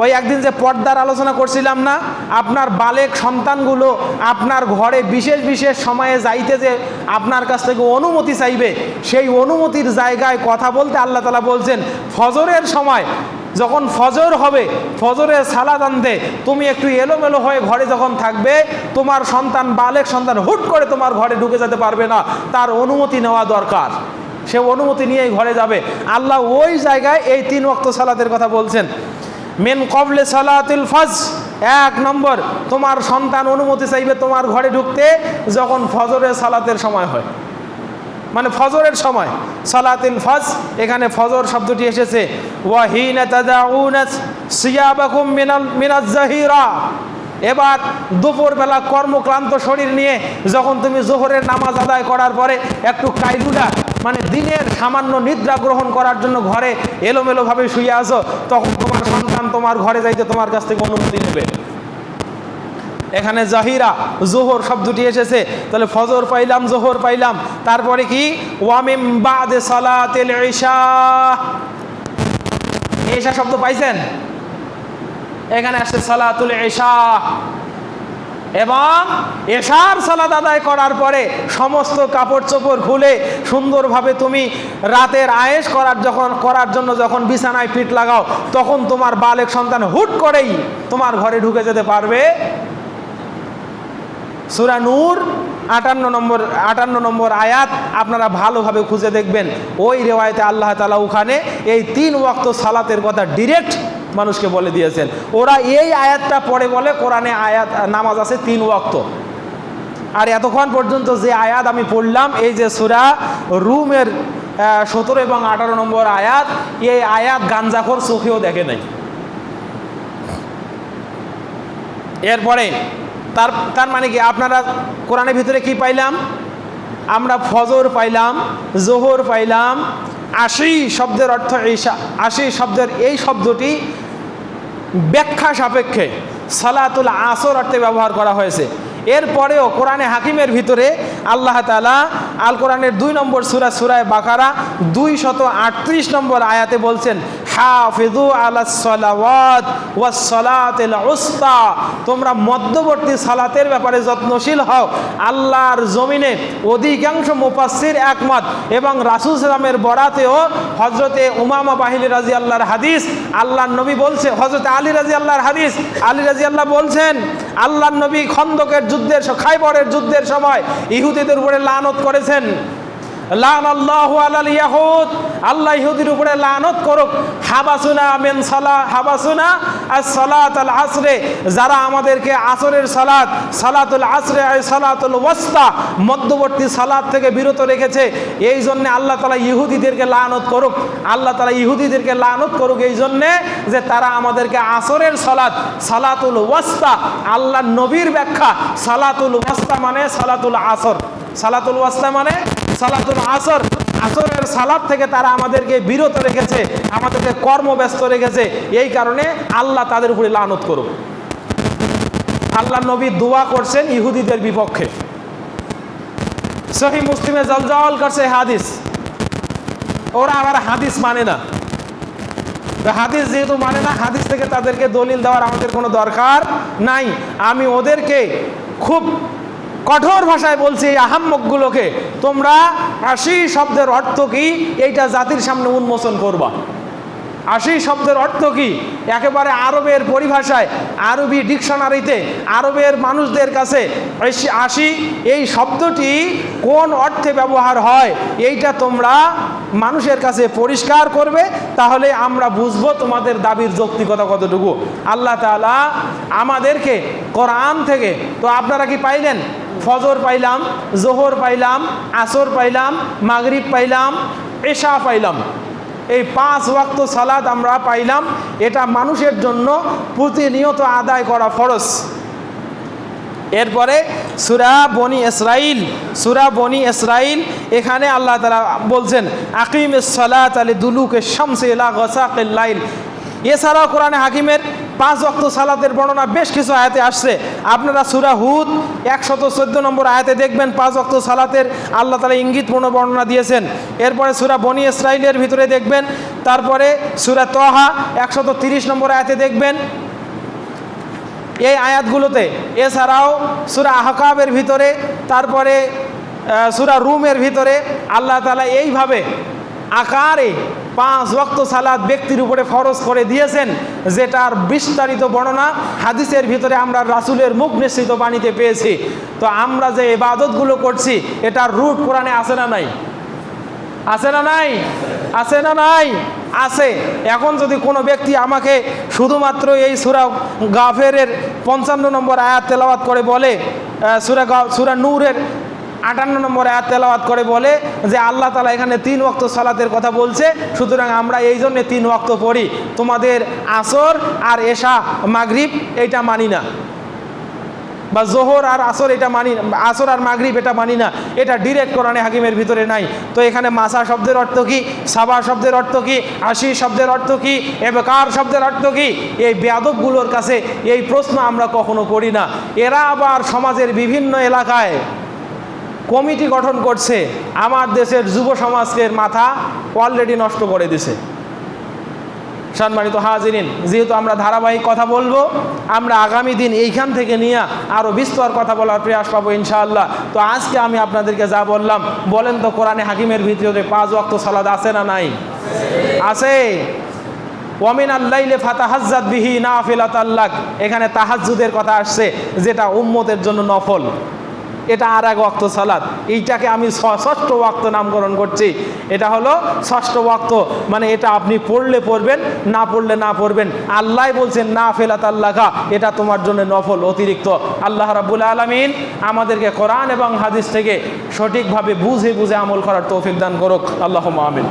B: ওই একদিন যে পর্দার আলোচনা করছিলাম না, আপনার বালেক সন্তানগুলো আপনার ঘরে বিশেষ বিশেষ সময়ে যাইতে যে আপনার কাছ থেকে অনুমতি চাইবে, সেই অনুমতির জায়গায় কথা বলতে আল্লাহ তাআলা বলছেন ফজরের সময়, যখন ফজর হবে, ফজরের সালাত আনতে তুমি একটু এলোমেলো হয়ে ঘরে যখন থাকবে, তোমার সন্তান, বালেক সন্তান হুট করে তোমার ঘরে ঢুকে যেতে পারবে না, তার অনুমতি নেওয়া দরকার। সে অনুমতি নিয়েই ঘরে যাবে। আল্লাহ ওই জায়গায় এই 3 ওয়াক্ত সালাতের কথা বলছেন। মিন ক্বাবলে সালাতিল ফজর, 1 নম্বর, তোমার সন্তান অনুমতি চাইবে তোমার ঘরে ঢুকতে যখন ফজরের সালাতের সময় হয়, মানে ফজরের সময়, সালাতিল ফজর, এখানে ফজর শব্দটি এসেছে। ওয়াহিনা তাদাউনা সিয়াবাকুম মিনাজ জাহিরা, এবার দুপুরবেলা কর্মক্লান্ত শরীর নিয়ে যখন তুমি জোহরের নামাজ আদায় করার পরে একটু কাইলুলা, মানে দিনের সামান্য নিদ্রা গ্রহণ করার জন্য ঘরে এলোমেলোভাবে শুয়ে আসো, তখন তোমার সন্তান তোমার ঘরে যাইতে তোমার কাছ থেকে অনুমতি নেবে। এখানে জাহিরা, জোহর শব্দটি এসেছে। তাহলে ফজর পাইলাম, জোহর পাইলাম, তারপরে কি? ওয়ামিম বাদে সালাতিল ইশা, ইশা শব্দ পাইছেন? এখানে আসছে সালাতুল ইশা। এবং এশার সালাত আদায় করার পরে সমস্ত কাপড় চোপড় খুলে সুন্দরভাবে তুমি রাতের আয়েশ করার জন্য যখন বিছানায় পিঠ লাগাও, তখন তোমার বালেক সন্তান হুট করেই তোমার ঘরে ঢুকে যেতে পারবে। সূরা নূর 58 নম্বর আয়াত আপনারা ভালোভাবে খুঁজে দেখবেন। ওই রিওয়ায়াতে আল্লাহ তাআলা ওখানে এই 3 ওয়াক্ত সালাতের কথা ডিরেক্ট মানুষকে বলে দিয়েছেন। ওরা এই আয়াতটা পড়ে বলে কোরআনে আয়াত নামাজ আছে 3 ওয়াক্ত। আর এতক্ষণ পর্যন্ত যে আয়াত আমি পড়লাম, এই যে সূরা রুমের 17 এবং 18 নম্বর আয়াত, এই আয়াত গাঞ্জাখোর চোখেও দেখে নাই। এরপরে তার মানে কি, আপনারা কোরআনের ভিতরে কি পাইলাম? আমরা ফজর পাইলাম, জোহর পাইলাম, 80 শব্দের অর্থ ঈশা। 80 শব্দের এই শব্দটি ব্যাখ্যা সাপেক্ষে সালাতুল আসর অর্থে ব্যবহার করা হয়েছে। এরপরেও কোরআনে হাকিমের ভিতরে আল্লাহ তাআলা আল কোরআনের 2 নম্বর সূরা সূরা বাকারা 238 নম্বর আয়াতে বলছেন, হাফিজু আলাস সালাওয়াত ওয়াস সালাতিল উস্তা, তোমরা মধ্যবর্তী সালাতের ব্যাপারে যত্নশীল হও। আল্লাহর জমিনে অধিকাংশ মুফাসসির একমত, এবং রাসূল সাল্লামের বরাতেও হযরতে উমামা বাহিলী রাদিয়াল্লাহর হাদিস, আল্লাহর নবী বলছে, হযরতে আলী রাদিয়াল্লাহর হাদিস, আলী রাদিয়াল্লাহ বলছেন, আল্লাহর নবী খন্দকের যুদ্ধের, খাইবরের যুদ্ধের সময় ইহুদিদের উপরে লানত করেছেন, লানাল্লাহু আলাল ইয়াহুদ, আল্লাহ ইহুদির উপরে লানত করুক, হাবাসুনা মিন সালা হাবাসুনা as-সালাত আল-আসরে, যারা আমাদেরকে আসরের সালাত, সালাতুল আসরে আই সালাতুল ওয়াসতা, মধ্যবর্তী সালাত থেকে বিরত রেখেছে, এই জন্য আল্লাহ তাআলা ইহুদিদেরকে লানত করুক, আল্লাহ তাআলা ইহুদিদেরকে লানত করুক এই জন্যে যে তারা আমাদেরকে আসরের সালাত, সালাতুল ওয়াসতা, আল্লাহর নবীর ব্যাখ্যা সালাতুল ওয়াসতা মানে সালাতুল আসর, সালাতুল ওয়াসতা মানে সালাতুল আসর, আসরের সালাত থেকে তারা আমাদেরকে বিরত রেখেছে, আমাদেরকে কর্মব্যস্ত রেখেছে, এই কারণে আল্লাহ তাদের উপরে লানত করুক। আল্লাহ নবী দোয়া করছেন ইহুদিদের বিপক্ষে, সহিহ মুসলিমে জলজল করছে হাদিস। ওরা আবার হাদিস মানে না, হাদিস যেহেতু মানে না, হাদিস থেকে তাদেরকে দলিল দেওয়ার আমাদের কোনো দরকার নাই। আমি ওদেরকে খুব কঠোর ভাষায় বলছি, এই আহাম্মকগুলোকে, তোমরা 80 শব্দের অর্থ কি এইটা জাতির সামনে উন্মোচন করবা। 80 শব্দের অর্থ কি একেবারে আরবের পরিভাষায়, আরবি ডিকশনারিতে, আরবের মানুষদের কাছে 80 এই শব্দটি কোন অর্থে ব্যবহার হয় এইটা তোমরা মানুষের কাছে পরিষ্কার করবে, তাহলে আমরা বুঝবো তোমাদের দাবির যৌক্তিকতা কতটুকু। আল্লাহ তাআলা আমাদেরকে কোরআন থেকে, তো আপনারা কি পাইলেন? ফজর পাইলাম, জোহর পাইলাম, আসর পাইলাম, মাগরিব পাইলাম, এশা পাইলাম, এই 5 ওয়াক্ত সালাত আমরা পাইলাম। এটা মানুষের জন্য প্রতিনিয়ত আদায় করা ফরজ। এরপরে সূরা বনি ইসরাইল, সূরা বনি ইসরাইল, এখানে আল্লাহ তাআলা বলছেন আকিমিস সালাত লিদুলুকিশ শামসি ইলা গাসাকিল লাইল। এছাড়াও কোরআনে হাকিমের 5 ওয়াক্ত সালাতের বর্ণনা বেশ কিছু আয়াতে আসছে। আপনারা সূরা হুদ 114 নম্বর আয়াতে দেখবেন 5 ওয়াক্ত সালাতের আল্লাহ তাআলা ইঙ্গিতপূর্ণ বর্ণনা দিয়েছেন। এরপরে সূরা বনি ইসরাইলের ভিতরে দেখবেন, তারপরে সূরা তহা 130 নম্বর আয়াতে দেখবেন এই আয়াতগুলোতে। এছাড়াও সূরা আহকাবের ভিতরে, তারপরে সূরা রুমের ভিতরে আল্লাহ তাআলা এইভাবে আকারে 5 ওয়াক্ত সালাত ব্যক্তির উপরে ফরজ করে দিয়েছেন, যেটার বিস্তারিত বর্ণনা হাদিসের ভিতরে আমরা রাসূলের মুখ নিঃসৃত বাণীতে পেয়েছি। তো আমরা যে ইবাদতগুলো করছি এটার রুট কোরআনে আছে না নাই? আছে না নাই? আছে না নাই? আছে। এখন যদি কোনো ব্যক্তি আমাকে শুধুমাত্র এই সূরা গাফেরের 55 নম্বর আয়াত তেলাওয়াত করে বলে, সূরা নূরের 58 নম্বর আয়াত তেলাওয়াত করে বলে যে আল্লাহ তাআলা এখানে 3 ওয়াক্ত সালাতের কথা বলছে, সুতরাং আমরা এই জন্যে 3 ওয়াক্ত পড়ি, তোমাদের আসর আর এশা মাগরিব এইটা মানি না, বা জোহর আর আসর এটা মানি, আসর আর মাগরিব এটা মানি না, এটা ডিরেক্ট কোরআনে হাকিমের ভিতরে নাই। তো এখানে মাসা শব্দের অর্থ কি, সাবা শব্দের অর্থ কি, 80 শব্দের অর্থ কি, এবকার শব্দের অর্থ কি, এই বেয়াদবগুলোর কাছে এই প্রশ্ন আমরা কখনো করি না। এরা আবার সমাজের বিভিন্ন এলাকায় কমিটি গঠন করছে, আমার দেশের যুব সমাজকে মাথা অলরেডি নষ্ট করে দিছে। সম্মানিত হাজিরিন, যেহেতু আমরা ধারাবাহিক কথা বলবো, আমরা আগামী দিন এইখান থেকে নিয়ে আরও বিস্তর কথা বলার প্রয়াস পাবো ইনশাআল্লাহ। তো আজকে আমি আপনাদেরকে যা বললাম, বলেন তো কোরআনে হাকিমের ভিতরে 5 ওয়াক্ত সালাত আছে না নাই? আছে। ওয়ামিনাল লাইলি ফাতাহাজ্জাদ বিহি নাফিলাতাল লাক, এখানে তাহাজ্জুদের কথা আসছে, যেটা উম্মতের জন্য নফল। এটা আর এক ওয়াক্ত সালাত, এইটাকে আমি ষষ্ঠ ওয়াক্ত নামকরণ করছি। এটা হলো ষষ্ঠ ওয়াক্ত, মানে এটা আপনি পড়লে পড়বেন, না পড়লে না পড়বেন। আল্লাহ বলছেন না ফেলাত আল্লাহা, এটা তোমার জন্য নফল অতিরিক্ত। আল্লাহ রাব্বুল আলামিন আমাদেরকে কোরআন এবং হাদিস থেকে সঠিকভাবে বুঝে বুঝে আমল করার তৌফিক দান করুক। আল্লাহুম্মা আমিন।